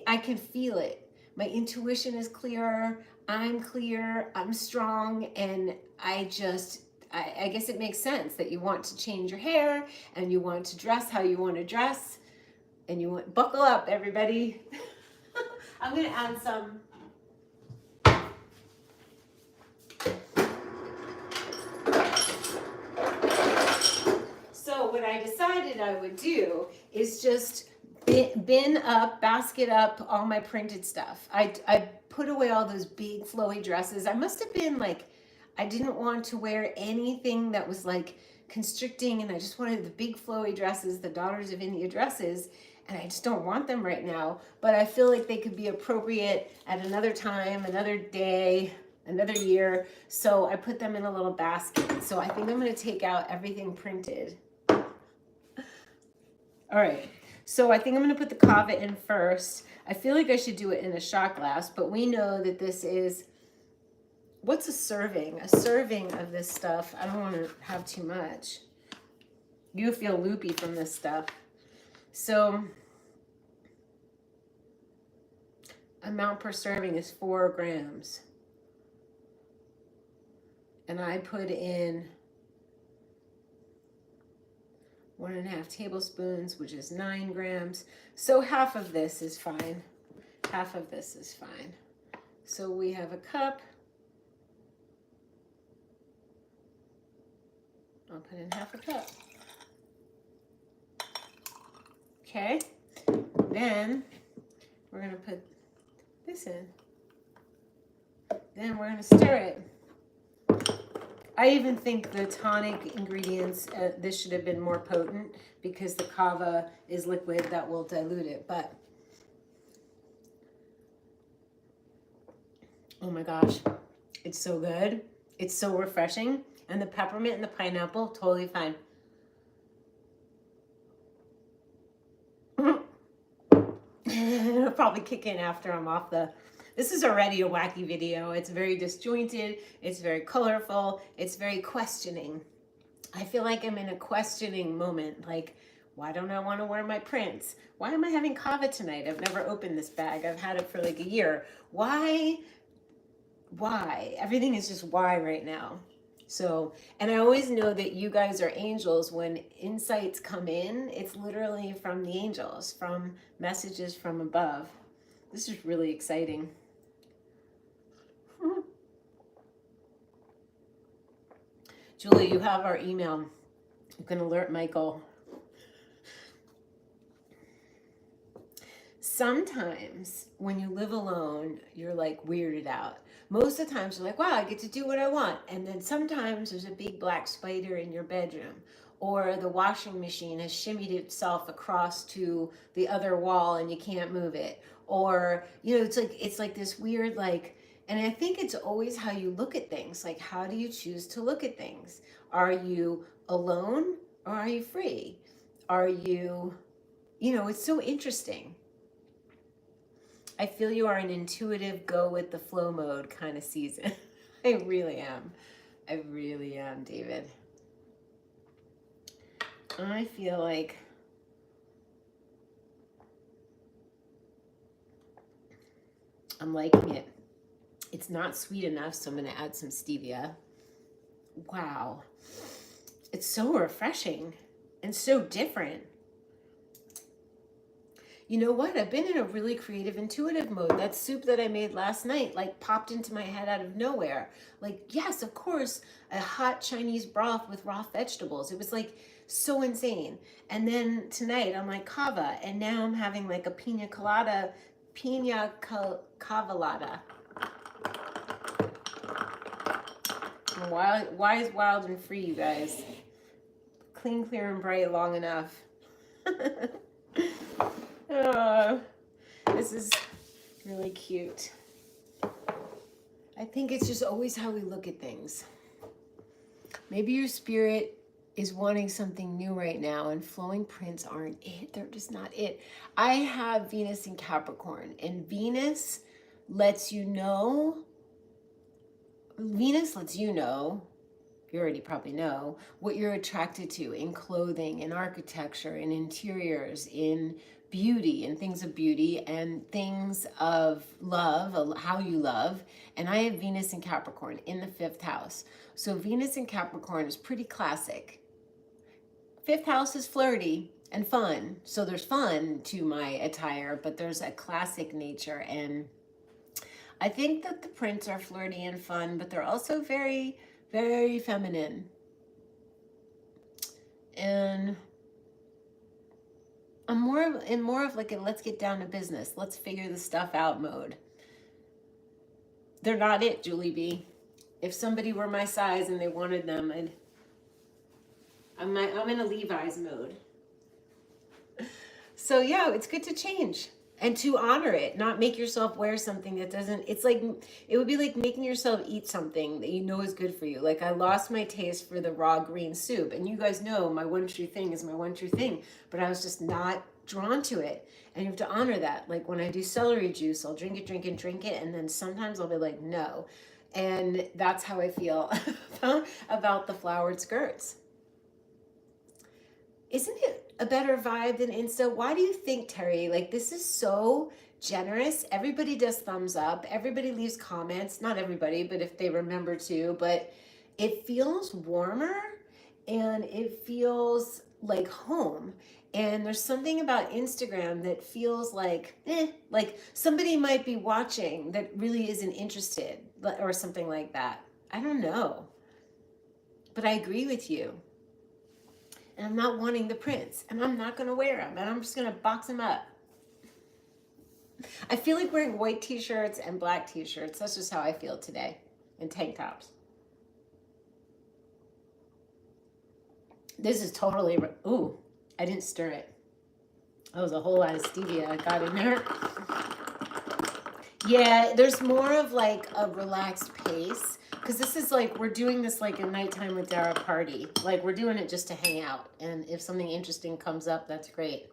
I can feel it. My intuition is clearer. I'm clear. I'm strong. And I guess it makes sense that you want to change your hair and you want to dress how you want to dress. And you want, buckle up, everybody. I'm going to add some. So what I decided I would do is just basket up all my printed stuff. I put away all those big flowy dresses. I must have been like, I didn't want to wear anything that was like constricting, and I just wanted the big flowy dresses, the Daughters of India dresses, and I just don't want them right now. But I feel like they could be appropriate at another time, another day, another year. So I put them in a little basket. So I think I'm going to take out everything printed. All right. So I think I'm going to put the kava in first. I feel like I should do it in a shot glass, but we know that this is, what's a serving? A serving of this stuff. I don't want to have too much. You feel loopy from this stuff. So amount per serving is 4 grams. And I put in 1.5 tablespoons, which is 9 grams. So half of this is fine. Half of this is fine. So we have a cup. I'll put in half a cup. Okay. then we're going to put this in. Then we're going to stir it. I even think the tonic ingredients, this should have been more potent because the kava is liquid that will dilute it. But, oh my gosh, it's so good. It's so refreshing. And the peppermint and the pineapple, totally fine. It'll probably kick in after I'm off the... This is already a wacky video. It's very disjointed. It's very colorful. It's very questioning. I feel like I'm in a questioning moment. Like, why don't I want to wear my prints? Why am I having kava tonight? I've never opened this bag. I've had it for like a year. Why? Why? Everything is just why right now. So, and I always know that you guys are angels. When insights come in, it's literally from the angels, from messages from above. This is really exciting. Julie, you have our email. You can alert Michael. Sometimes when you live alone, you're like weirded out. Most of the times you're like, wow, I get to do what I want. And then sometimes there's a big black spider in your bedroom, or the washing machine has shimmied itself across to the other wall and you can't move it. Or, you know, it's like this weird, like, and I think it's always how you look at things. Like, how do you choose to look at things? Are you alone or are you free? Are you, you know, it's so interesting. I feel you are an intuitive, go with the flow mode kind of season. I really am. I really am, David. I feel like I'm liking it. It's not sweet enough, so I'm going to add some stevia. Wow. It's so refreshing and so different. You know what? I've been in a really creative, intuitive mode. That soup that I made last night, like, popped into my head out of nowhere. Like, yes, of course, a hot Chinese broth with raw vegetables. It was like so insane. And then tonight I'm like kava, and now I'm having like a pina colada, cavalada. Wise, wild, and free, you guys. Clean, clear, and bright long enough. Oh, this is really cute. I think it's just always how we look at things. Maybe your spirit is wanting something new right now, and flowing prints aren't it. They're just not it. I have Venus in Capricorn, and Venus lets you know, you already probably know, what you're attracted to in clothing, in architecture, in interiors, in beauty, and things of beauty, and things of love, how you love. And I have Venus in Capricorn in the 5th house. So Venus in Capricorn is pretty classic. 5th house is flirty and fun. So there's fun to my attire, but there's a classic nature. And I think that the prints are flirty and fun, but they're also very, very feminine. And I'm more of like a let's get down to business, let's figure this stuff out mode. They're not it, Julie B. If somebody were my size and they wanted them, I'm in a Levi's mode. So yeah, it's good to change and to honor it, not make yourself wear something that doesn't, it's like, it would be like making yourself eat something that you know is good for you. Like, I lost my taste for the raw green soup, and you guys know my one true thing is my one true thing, but I was just not drawn to it. And you have to honor that. Like, when I do celery juice, I'll drink it, and then sometimes I'll be like, no. And that's how I feel about the flowered skirts. Isn't it a better vibe than Insta? Why do you think, Terry? Like, this is so generous. Everybody does thumbs up. Everybody leaves comments. Not everybody, but if they remember to. But it feels warmer, and it feels like home. And there's something about Instagram that feels like, like somebody might be watching that really isn't interested, or something like that. I don't know. But I agree with you. And I'm not wanting the prints, and I'm not going to wear them, and I'm just going to box them up. I feel like wearing white t-shirts and black t-shirts. That's just how I feel today. And tank tops. This is totally, ooh, I didn't stir it. That was a whole lot of stevia I got in there. Yeah, there's more of like a relaxed pace. Because this is like, we're doing this like a nighttime with Dara party. Like we're doing it just to hang out. And if something interesting comes up, that's great.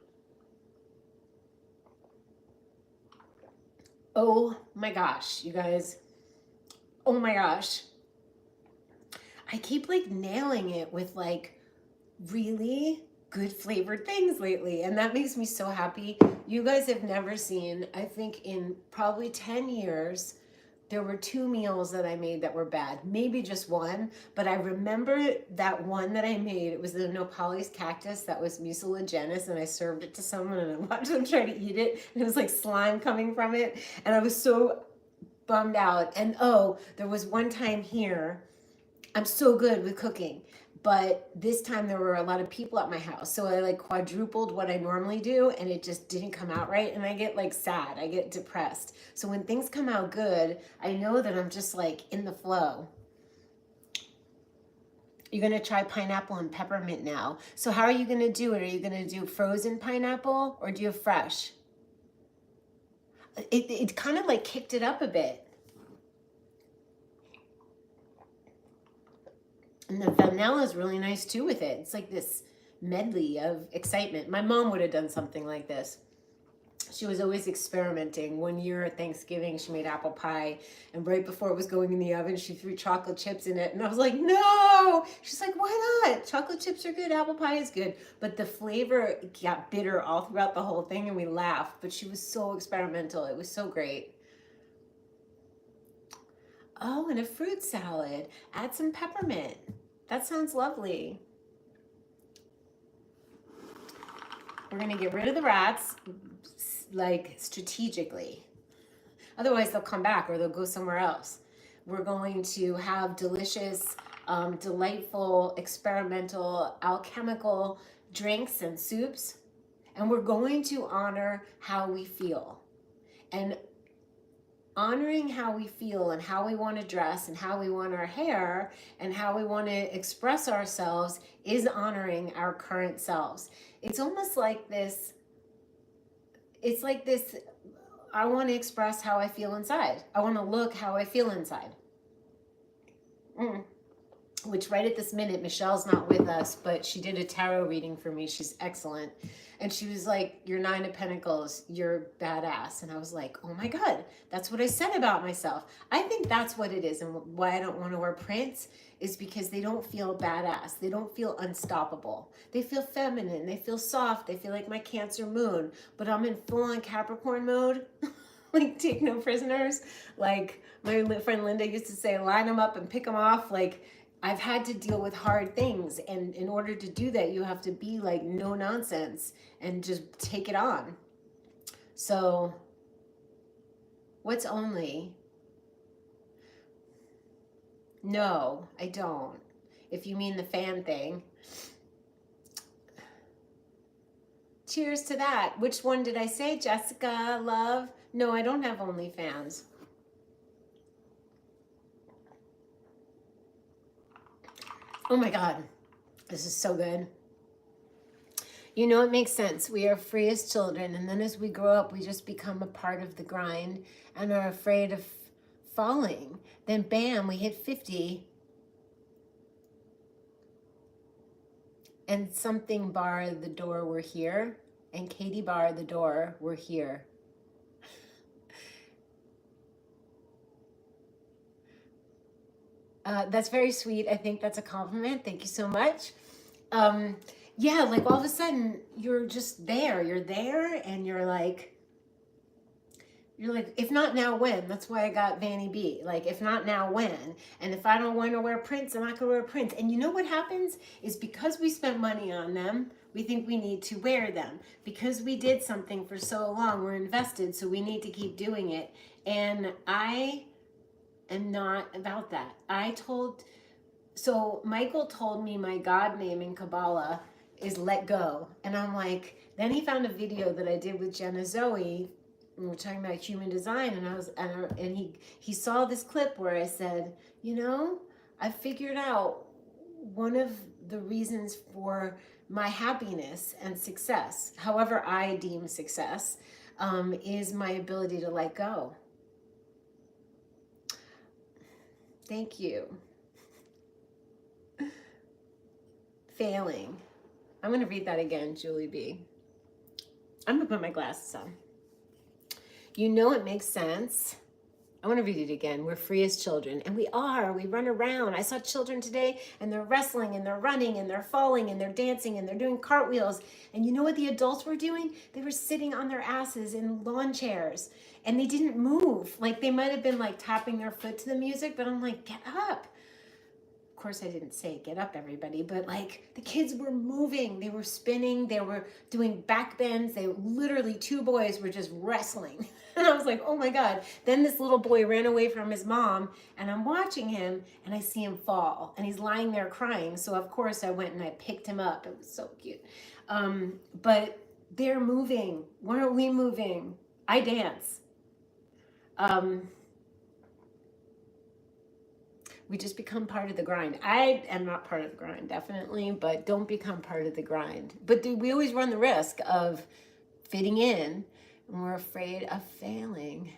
Oh my gosh, you guys. Oh my gosh. I keep like nailing it with like really good flavored things lately, and that makes me so happy. You guys have never seen, I think in probably 10 years, there were 2 meals that I made that were bad. Maybe just one, but I remember that one that I made. It was the Nopali's cactus that was mucilaginous, and I served it to someone and I watched them try to eat it, and it was like slime coming from it, and I was so bummed out. And oh, there was one time here, I'm so good with cooking, but this time there were a lot of people at my house. So I like quadrupled what I normally do, and it just didn't come out right. And I get like sad, I get depressed. So when things come out good, I know that I'm just like in the flow. You're gonna try pineapple and peppermint now. So how are you gonna do it? Are you gonna do frozen pineapple or do you have fresh? It kind of like kicked it up a bit. And the vanilla is really nice too with it. It's like this medley of excitement. My mom would have done something like this. She was always experimenting. One year at Thanksgiving, she made apple pie, and right before it was going in the oven, she threw chocolate chips in it. And I was like, no! She's like, why not? Chocolate chips are good, apple pie is good. But the flavor got bitter all throughout the whole thing, and we laughed. But she was so experimental. It was so great. Oh, and a fruit salad. Add some peppermint. That sounds lovely. We're gonna get rid of the rats, like strategically. Otherwise they'll come back or they'll go somewhere else. We're going to have delicious, delightful, experimental, alchemical drinks and soups. And we're going to honor how we feel. And honoring how we feel and how we want to dress and how we want our hair and how we want to express ourselves is honoring our current selves. It's almost like this, it's like this, I want to express how I feel inside. I want to look how I feel inside. Which right at this minute, Michelle's not with us, but she did a tarot reading for me. She's excellent. And she was like, you're 9 of Pentacles, you're badass. And I was like, oh my God, that's what I said about myself. I think that's what it is. And why I don't want to wear prints is because they don't feel badass. They don't feel unstoppable. They feel feminine. They feel soft. They feel like my Cancer moon. But I'm in full-on Capricorn mode. Like, take no prisoners. Like, my friend Linda used to say, line them up and pick them off. Like, I've had to deal with hard things, and in order to do that, you have to be like no nonsense and just take it on. So, what's only? No, I don't. If you mean the fan thing. Cheers to that. Which one did I say? Jessica, love? No, I don't have OnlyFans. Oh my God, this is so good. You know, it makes sense. We are free as children, and then as we grow up, we just become a part of the grind and are afraid of falling. Then bam, we hit 50, and something barred the door, we're here, and Katie barred the door, we're here. That's very sweet. I think that's a compliment. Thank you so much. Yeah, like all of a sudden you're just there. You're there and you're like, if not now, when? That's why I got Vanny B. Like, if not now, when? And if I don't want to wear prints, I'm not going to wear prints. And you know what happens is because we spent money on them, we think we need to wear them. Because we did something for so long, we're invested, so we need to keep doing it. And I am not about that. So Michael told me my God name in Kabbalah is let go. And I'm like, then he found a video that I did with Jenna Zoe we were talking about human design, and he saw this clip where I said, you know, I figured out one of the reasons for my happiness and success, however I deem success, is my ability to let go. Thank you. Failing. I'm going to read that again, Julie B. I'm going to put my glasses on. You know it makes sense. I want to read it again. We're free as children. And we are. We run around. I saw children today, and they're wrestling, and they're running, and they're falling, and they're dancing, and they're doing cartwheels. And you know what the adults were doing? They were sitting on their asses in lawn chairs, and they didn't move. Like, they might have been, like, tapping their foot to the music, but I'm like, get up. Of course, I didn't say get up, everybody, but like the kids were moving, they were spinning, they were doing back bends. They literally, 2 boys were just wrestling. And I was like, oh my God. Then this little boy ran away from his mom, and I'm watching him, and I see him fall, and he's lying there crying. So of course I went and I picked him up. It was so cute. But they're moving. Why aren't we moving? I dance. We just become part of the grind. I am not part of the grind, definitely, but don't become part of the grind. But we always run the risk of fitting in, and we're afraid of failing.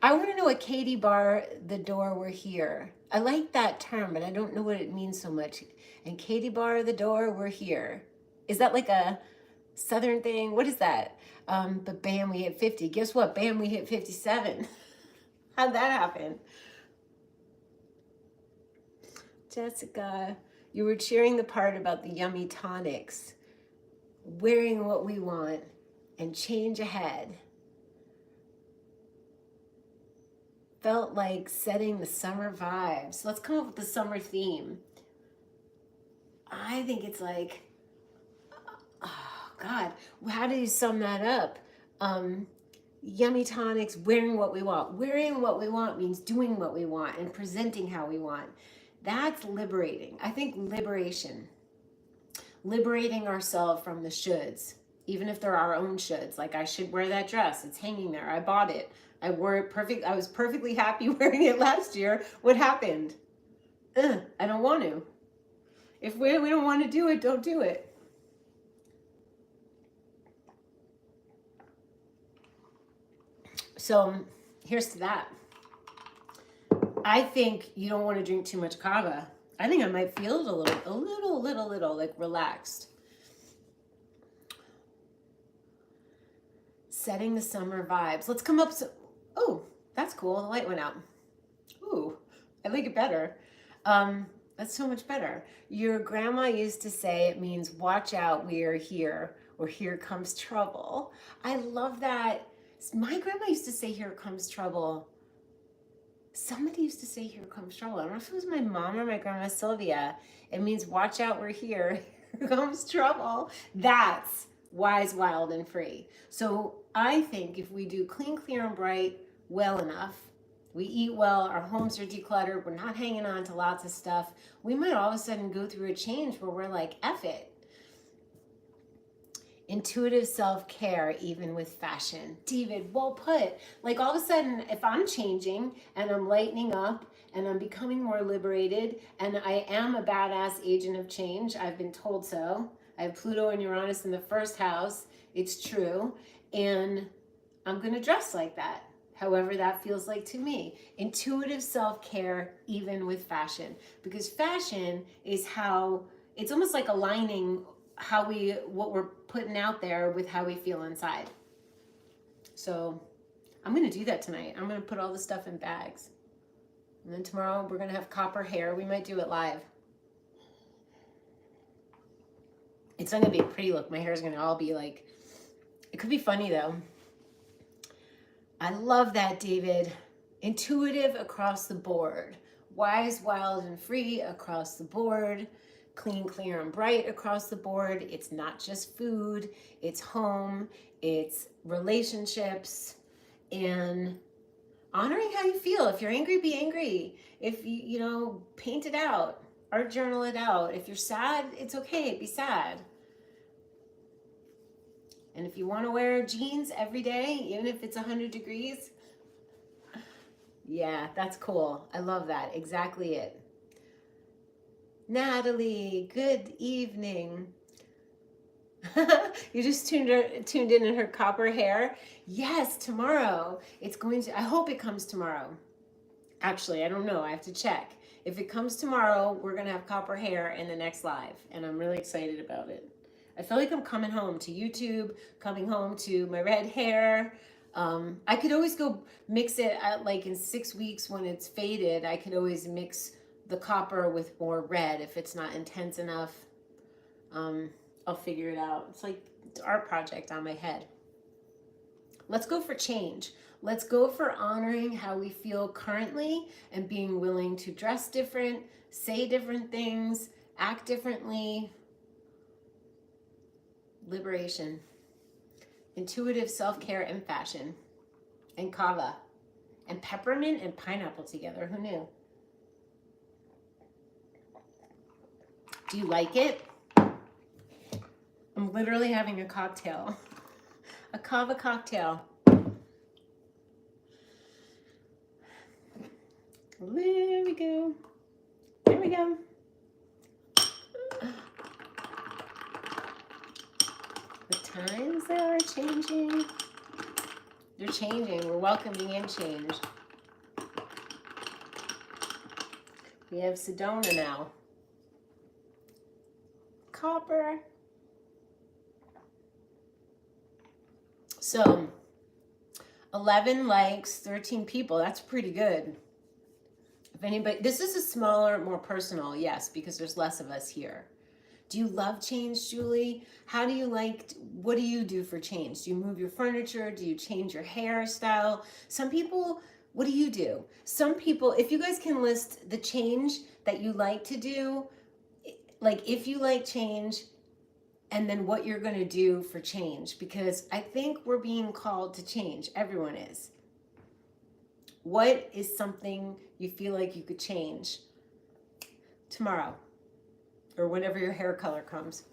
I want to know what Katie bar the door, we're here. I like that term, but I don't know what it means so much. And Katie bar the door, we're here. Is that like a Southern thing? What is that? But bam, we hit 50. Guess what? Bam, we hit 57. How'd that happen? Jessica, you were cheering the part about the yummy tonics, wearing what we want, and change ahead. Felt like setting the summer vibes. Let's come up with the summer theme. I think it's like, oh God, how do you sum that up? Yummy tonics, wearing what we want. Wearing what we want means doing what we want and presenting how we want. That's liberating. I think liberation. Liberating ourselves from the shoulds, even if they're our own shoulds. Like, I should wear that dress. It's hanging there. I bought it. I wore it perfect. I was perfectly happy wearing it last year. What happened? I don't want to. If we don't want to do it, don't do it. So here's to that. I think you don't want to drink too much kava. I think I might feel it a little like relaxed. Setting the summer vibes. Let's come up. Oh, that's cool. The light went out. Ooh, I like it better. That's so much better. Your grandma used to say it means watch out, we are here, or here comes trouble. I love that. My grandma used to say, here comes trouble. Somebody used to say, here comes trouble. I don't know if it was my mom or my grandma Sylvia. It means watch out, we're here. Here comes trouble. That's wise, wild, and free. So I think if we do clean, clear, and bright well enough, we eat well, our homes are decluttered, we're not hanging on to lots of stuff, we might all of a sudden go through a change where we're like, F it. Intuitive self-care, even with fashion. David, well put. Like, all of a sudden, if I'm changing and I'm lightening up and I'm becoming more liberated and I am a badass agent of change, I've been told so. I have Pluto and Uranus in the first house. It's true. And I'm going to dress like that, however that feels like to me. Intuitive self-care, even with fashion. Because fashion is how, it's almost like aligning what we're putting out there with how we feel inside. So I'm going to do that tonight. I'm going to put all the stuff in bags. And then tomorrow we're going to have copper hair. We might do it live. It's not going to be a pretty look. My hair is going to all be like, it could be funny though. I love that, David. Intuitive across the board. Wise, wild, and free across the board. Clean, clear, and bright across the board. It's not just food, it's home, it's relationships, and honoring how you feel. If you're angry, be angry. If you paint it out, art journal it out. If you're sad, it's okay, be sad. And if you want to wear jeans every day, even if it's 100 degrees, yeah, that's cool. I love that. Exactly it. Natalie, good evening. You just tuned in her copper hair. Yes, tomorrow. It's going to, I hope it comes tomorrow. Actually, I don't know. I have to check. If it comes tomorrow, we're going to have copper hair in the next live. And I'm really excited about it. I feel like I'm coming home to YouTube, coming home to my red hair. I could always go mix it at, like in 6 weeks when it's faded. I could always mix the copper with more red if it's not intense enough. I'll figure it out. It's like an art project on my head. Let's go for change. Let's go for honoring how we feel currently and being willing to dress different, say different things, act differently. Liberation. Intuitive self-care and fashion. And kava. And peppermint and pineapple together. Who knew? Do you like it? I'm literally having a cocktail. A kava cocktail. There we go. There we go. The times they are changing. They're changing. We're welcoming in change. We have Sedona now. Copper. So 11 likes, 13 people. That's pretty good. If anybody, this is a smaller, more personal, yes, because there's less of us here. Do you love change, Julie? How do you like, what do you do for change? Do you move your furniture? Do you change your hairstyle? Some people, what do you do? Some people, if you guys can list the change that you like to do, like if you like change, and then what you're going to do for change, because I think we're being called to change. Everyone is. What is something you feel like you could change tomorrow or whenever your hair color comes?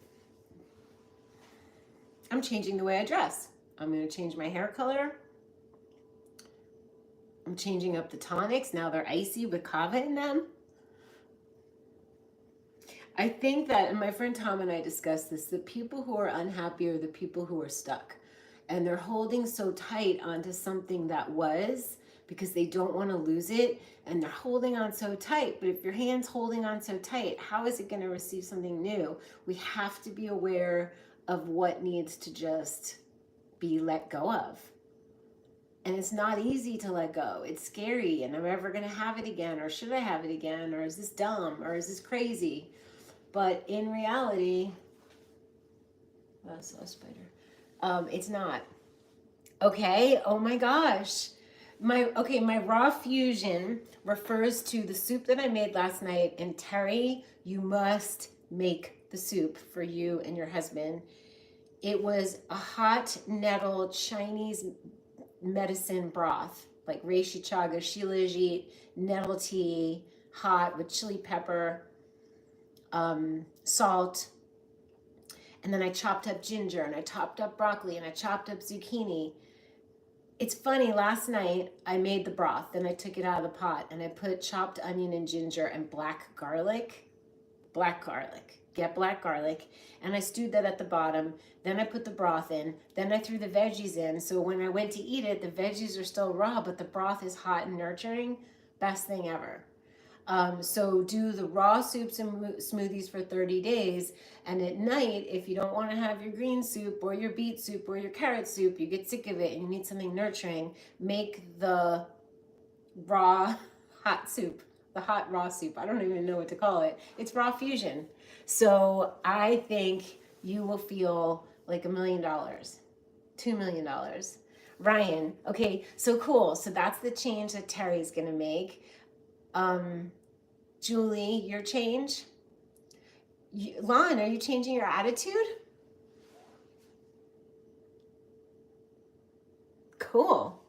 I'm changing the way I dress. I'm going to change my hair color. I'm changing up the tonics. Now they're icy with kava in them. I think that, and my friend Tom and I discussed this, the people who are unhappy are the people who are stuck. And they're holding so tight onto something that was because they don't want to lose it. And they're holding on so tight. But if your hand's holding on so tight, how is it going to receive something new? We have to be aware of what needs to just be let go of. And it's not easy to let go. It's scary. And am I ever going to have it again? Or should I have it again? Or is this dumb? Or is this crazy? But in reality, oh, I saw a spider. It's not. Okay, oh my gosh. My raw fusion refers to the soup that I made last night. And Terry, you must make the soup for you and your husband. It was a hot nettle Chinese medicine broth, like reishi chaga, shilajit, nettle tea, hot with chili pepper, salt, and then I chopped up ginger, and I chopped up broccoli, and I chopped up zucchini. It's funny, last night I made the broth, then I took it out of the pot, and I put chopped onion and ginger and black garlic, get black garlic, and I stewed that at the bottom. Then I put the broth in, then I threw the veggies in, so when I went to eat it, the veggies are still raw, but the broth is hot and nurturing. Best thing ever. So do the raw soups and smoothies for 30 days. And at night, if you don't want to have your green soup or your beet soup or your carrot soup, you get sick of it and you need something nurturing, make the raw hot soup, the hot raw soup. I don't even know what to call it. It's raw fusion. So I think you will feel like $1 million, $2 million. Ryan, okay, so cool. So that's the change that Terry's going to make. Julie, your change? Lon, are you changing your attitude? Cool.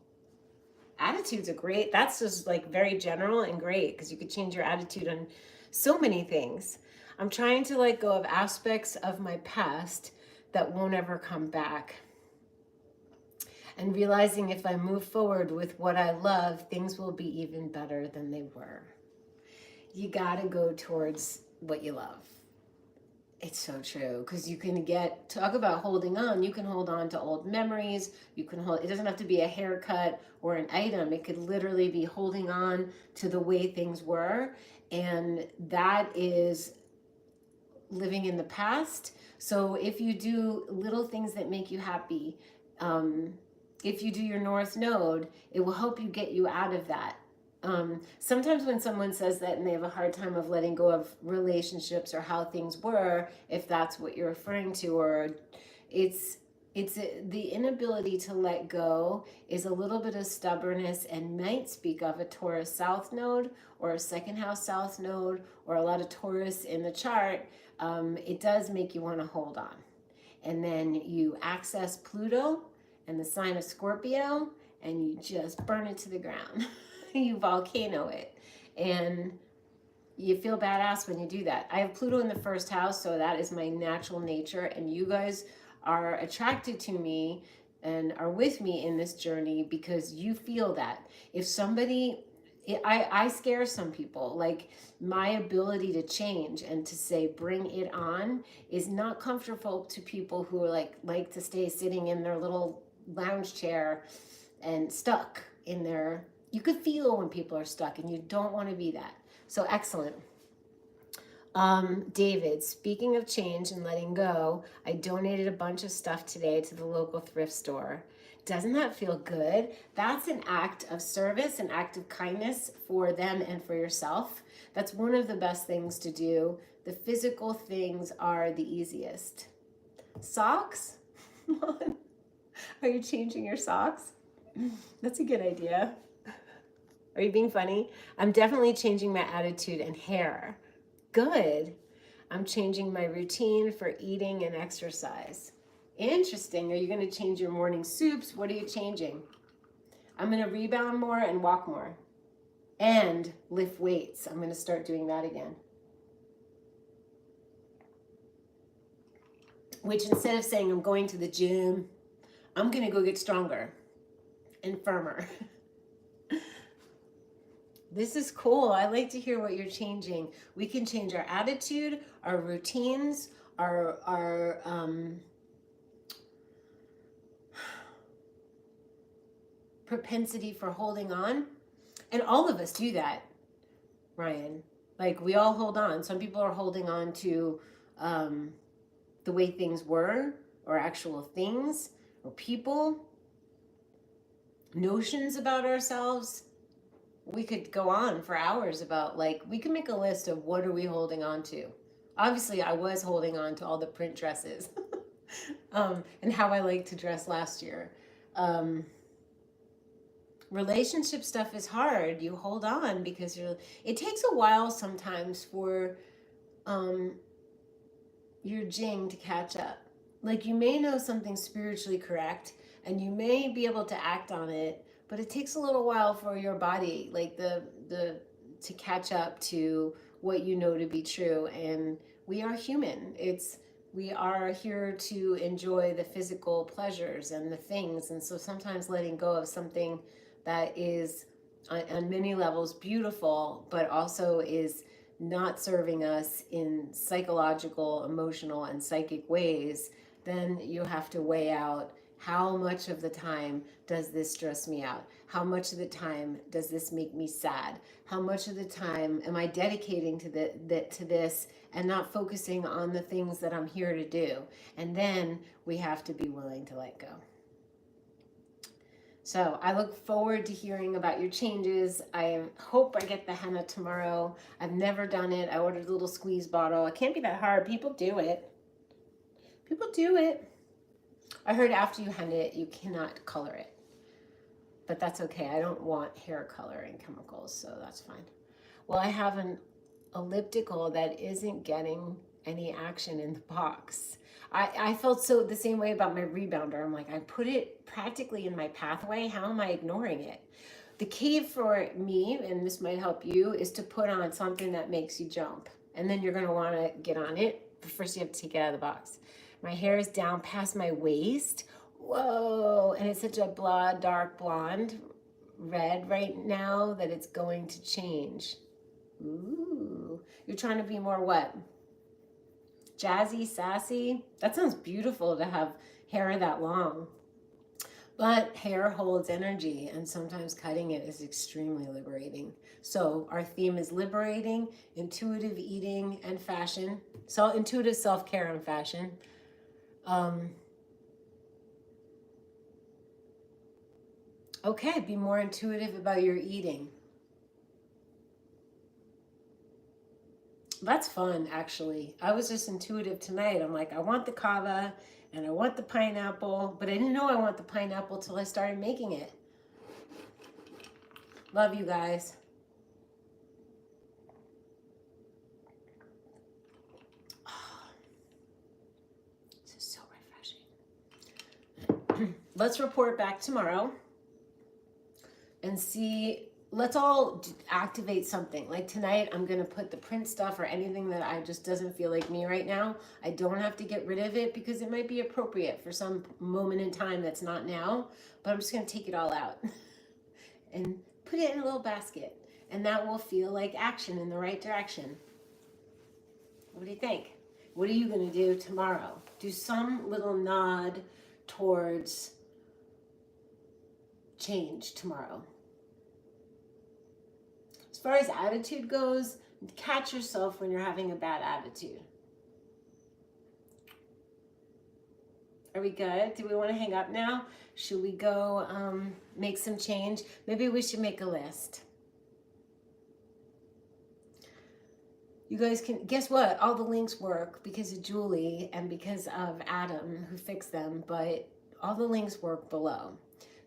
Attitudes are great. That's just like very general and great because you could change your attitude on so many things. I'm trying to let go of aspects of my past that won't ever come back. and realizing if I move forward with what I love, things will be even better than they were. You got to go towards what you love. It's so true, because you can talk about holding on. You can hold on to old memories. You can hold, it doesn't have to be a haircut or an item. It could literally be holding on to the way things were. And that is living in the past. So if you do little things that make you happy, if you do your North Node, it will help you get you out of that. Sometimes when someone says that and they have a hard time of letting go of relationships or how things were, if that's what you're referring to, or it's the inability to let go is a little bit of stubbornness and might speak of a Taurus South Node or a second house South Node or a lot of Taurus in the chart. It does make you want to hold on. And then you access Pluto and the sign of Scorpio and you just burn it to the ground. You volcano it. And you feel badass when you do that. I have Pluto in the first house, so that is my natural nature. And you guys are attracted to me and are with me in this journey because you feel that. If somebody, I scare some people. Like, my ability to change and to say bring it on is not comfortable to people who like to stay sitting in their little lounge chair and stuck in their, you could feel when people are stuck and you don't want to be that. So excellent. David, speaking of change and letting go, I donated a bunch of stuff today to the local thrift store. Doesn't that feel good? That's an act of service, an act of kindness for them and for yourself. That's one of the best things to do. The physical things are the easiest. Socks? Are you changing your socks? That's a good idea. Are you being funny? I'm definitely changing my attitude and hair. Good. I'm changing my routine for eating and exercise. Interesting. Are you going to change your morning soups? What are you changing? I'm going to rebound more and walk more. And lift weights. I'm going to start doing that again. Which, instead of saying I'm going to the gym, I'm going to go get stronger and firmer. This is cool. I like to hear what you're changing. We can change our attitude, our routines, our propensity for holding on. And all of us do that, Ryan. Like, we all hold on. Some people are holding on to the way things were, or actual things, or people, notions about ourselves. We could go on for hours about, like, we can make a list of what are we holding on to. Obviously, I was holding on to all the print dresses and how I liked to dress last year. Relationship stuff is hard. You hold on because it takes a while sometimes for your jing to catch up. Like, you may know something spiritually correct and you may be able to act on it, but it takes a little while for your body, like to catch up to what you know to be true. And we are human. We are here to enjoy the physical pleasures and the things. And so sometimes letting go of something that is on many levels beautiful, but also is not serving us in psychological, emotional, and psychic ways, then you have to weigh out, how much of the time does this stress me out? How much of the time does this make me sad? How much of the time am I dedicating to this and not focusing on the things that I'm here to do? And then we have to be willing to let go. So I look forward to hearing about your changes. I hope I get the henna tomorrow. I've never done it. I ordered a little squeeze bottle. It can't be that hard. People do it. People do it. I heard after you henna it, you cannot color it. But that's okay. I don't want hair coloring chemicals, so that's fine. Well, I have an elliptical that isn't getting any action in the box. I felt so the same way about my rebounder. I'm like, I put it practically in my pathway. How am I ignoring it? The key for me, and this might help you, is to put on something that makes you jump. And then you're going to want to get on it. But first you have to take it out of the box. My hair is down past my waist. Whoa, and it's such a dark blonde red right now that it's going to change. Ooh, you're trying to be more what? Jazzy, sassy? That sounds beautiful to have hair that long. But hair holds energy, and sometimes cutting it is extremely liberating. So our theme is liberating, intuitive eating, and fashion. So intuitive self-care and fashion. Okay, be more intuitive about your eating. That's fun, actually. I was just intuitive tonight. I'm like, I want the kava and I want the pineapple, but I didn't know I want the pineapple till I started making it. Love you guys. Oh, this is so refreshing. Let's report back tomorrow and see. Let's all activate something. Like tonight, I'm going to put the print stuff or anything that I just doesn't feel like me right now. I don't have to get rid of it because it might be appropriate for some moment in time that's not now, but I'm just going to take it all out and put it in a little basket. And that will feel like action in the right direction. What do you think? What are you going to do tomorrow? Do some little nod towards change tomorrow. As far as attitude goes, catch yourself when you're having a bad attitude. Are we good? Do we want to hang up now? Should we go make some change? Maybe we should make a list. You guys can, guess what? All the links work because of Julie and because of Adam who fixed them, but all the links work below.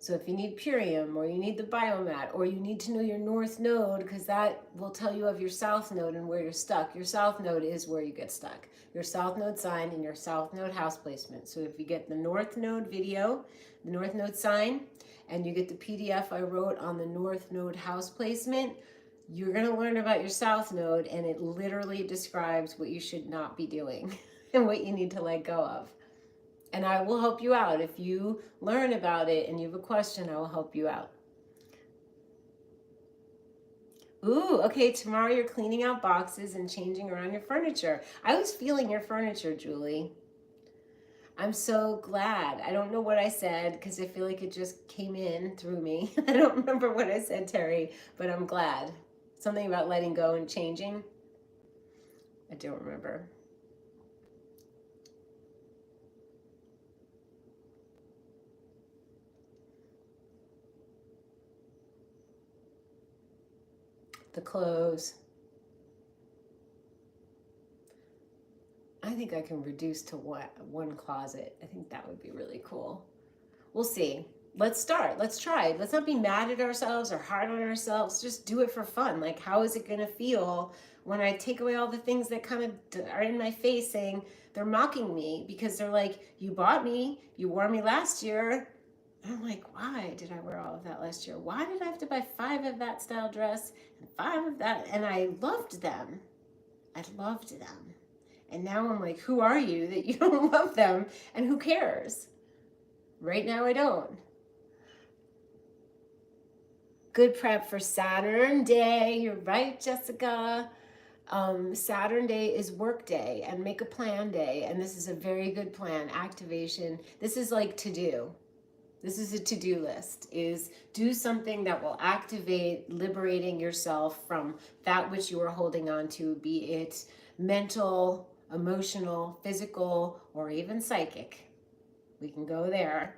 So if you need Purium or you need the Biomat or you need to know your North Node, because that will tell you of your South Node and where you're stuck. Your South Node is where you get stuck. Your South Node sign and your South Node house placement. So if you get the North Node video, the North Node sign, and you get the PDF I wrote on the North Node house placement, you're going to learn about your South Node, and it literally describes what you should not be doing and what you need to let go of. And I will help you out. If you learn about it and you have a question, I will help you out. Ooh, okay, tomorrow you're cleaning out boxes and changing around your furniture. I was feeling your furniture, Julie. I'm so glad. I don't know what I said because I feel like it just came in through me. I don't remember what I said, Terry, but I'm glad. Something about letting go and changing. I don't remember. The clothes. I think I can reduce to one closet. I think that would be really cool. We'll see. Let's start. Let's try. Let's not be mad at ourselves or hard on ourselves. Just do it for fun. Like, how is it going to feel when I take away all the things that kind of are in my face saying they're mocking me because they're like, you bought me, you wore me last year. And I'm like, why did I wear all of that last year? Why did I have to buy 5 of that style dress and 5 of that? And I loved them. I loved them. And now I'm like, who are you that you don't love them? And who cares? Right now I don't. Good prep for Saturn Day. You're right, Jessica. Saturn Day is work day and make a plan day. And this is a very good plan. Activation. This is like to do. This is a to-do list, is do something that will activate liberating yourself from that which you are holding on to, be it mental, emotional, physical, or even psychic. We can go there.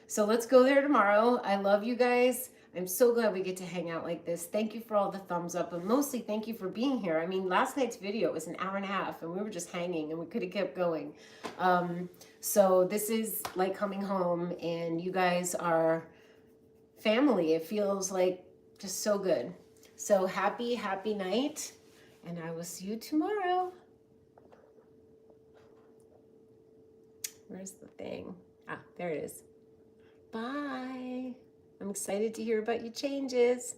So let's go there tomorrow. I love you guys. I'm so glad we get to hang out like this. Thank you for all the thumbs up, and mostly thank you for being here. I mean, last night's video was an hour and a half, and we were just hanging, and we could have kept going. So this is like coming home, and you guys are family. It feels like just so good. So happy night, and I will see you tomorrow. Where's the thing? Ah, there it is. Bye. I'm excited to hear about your changes.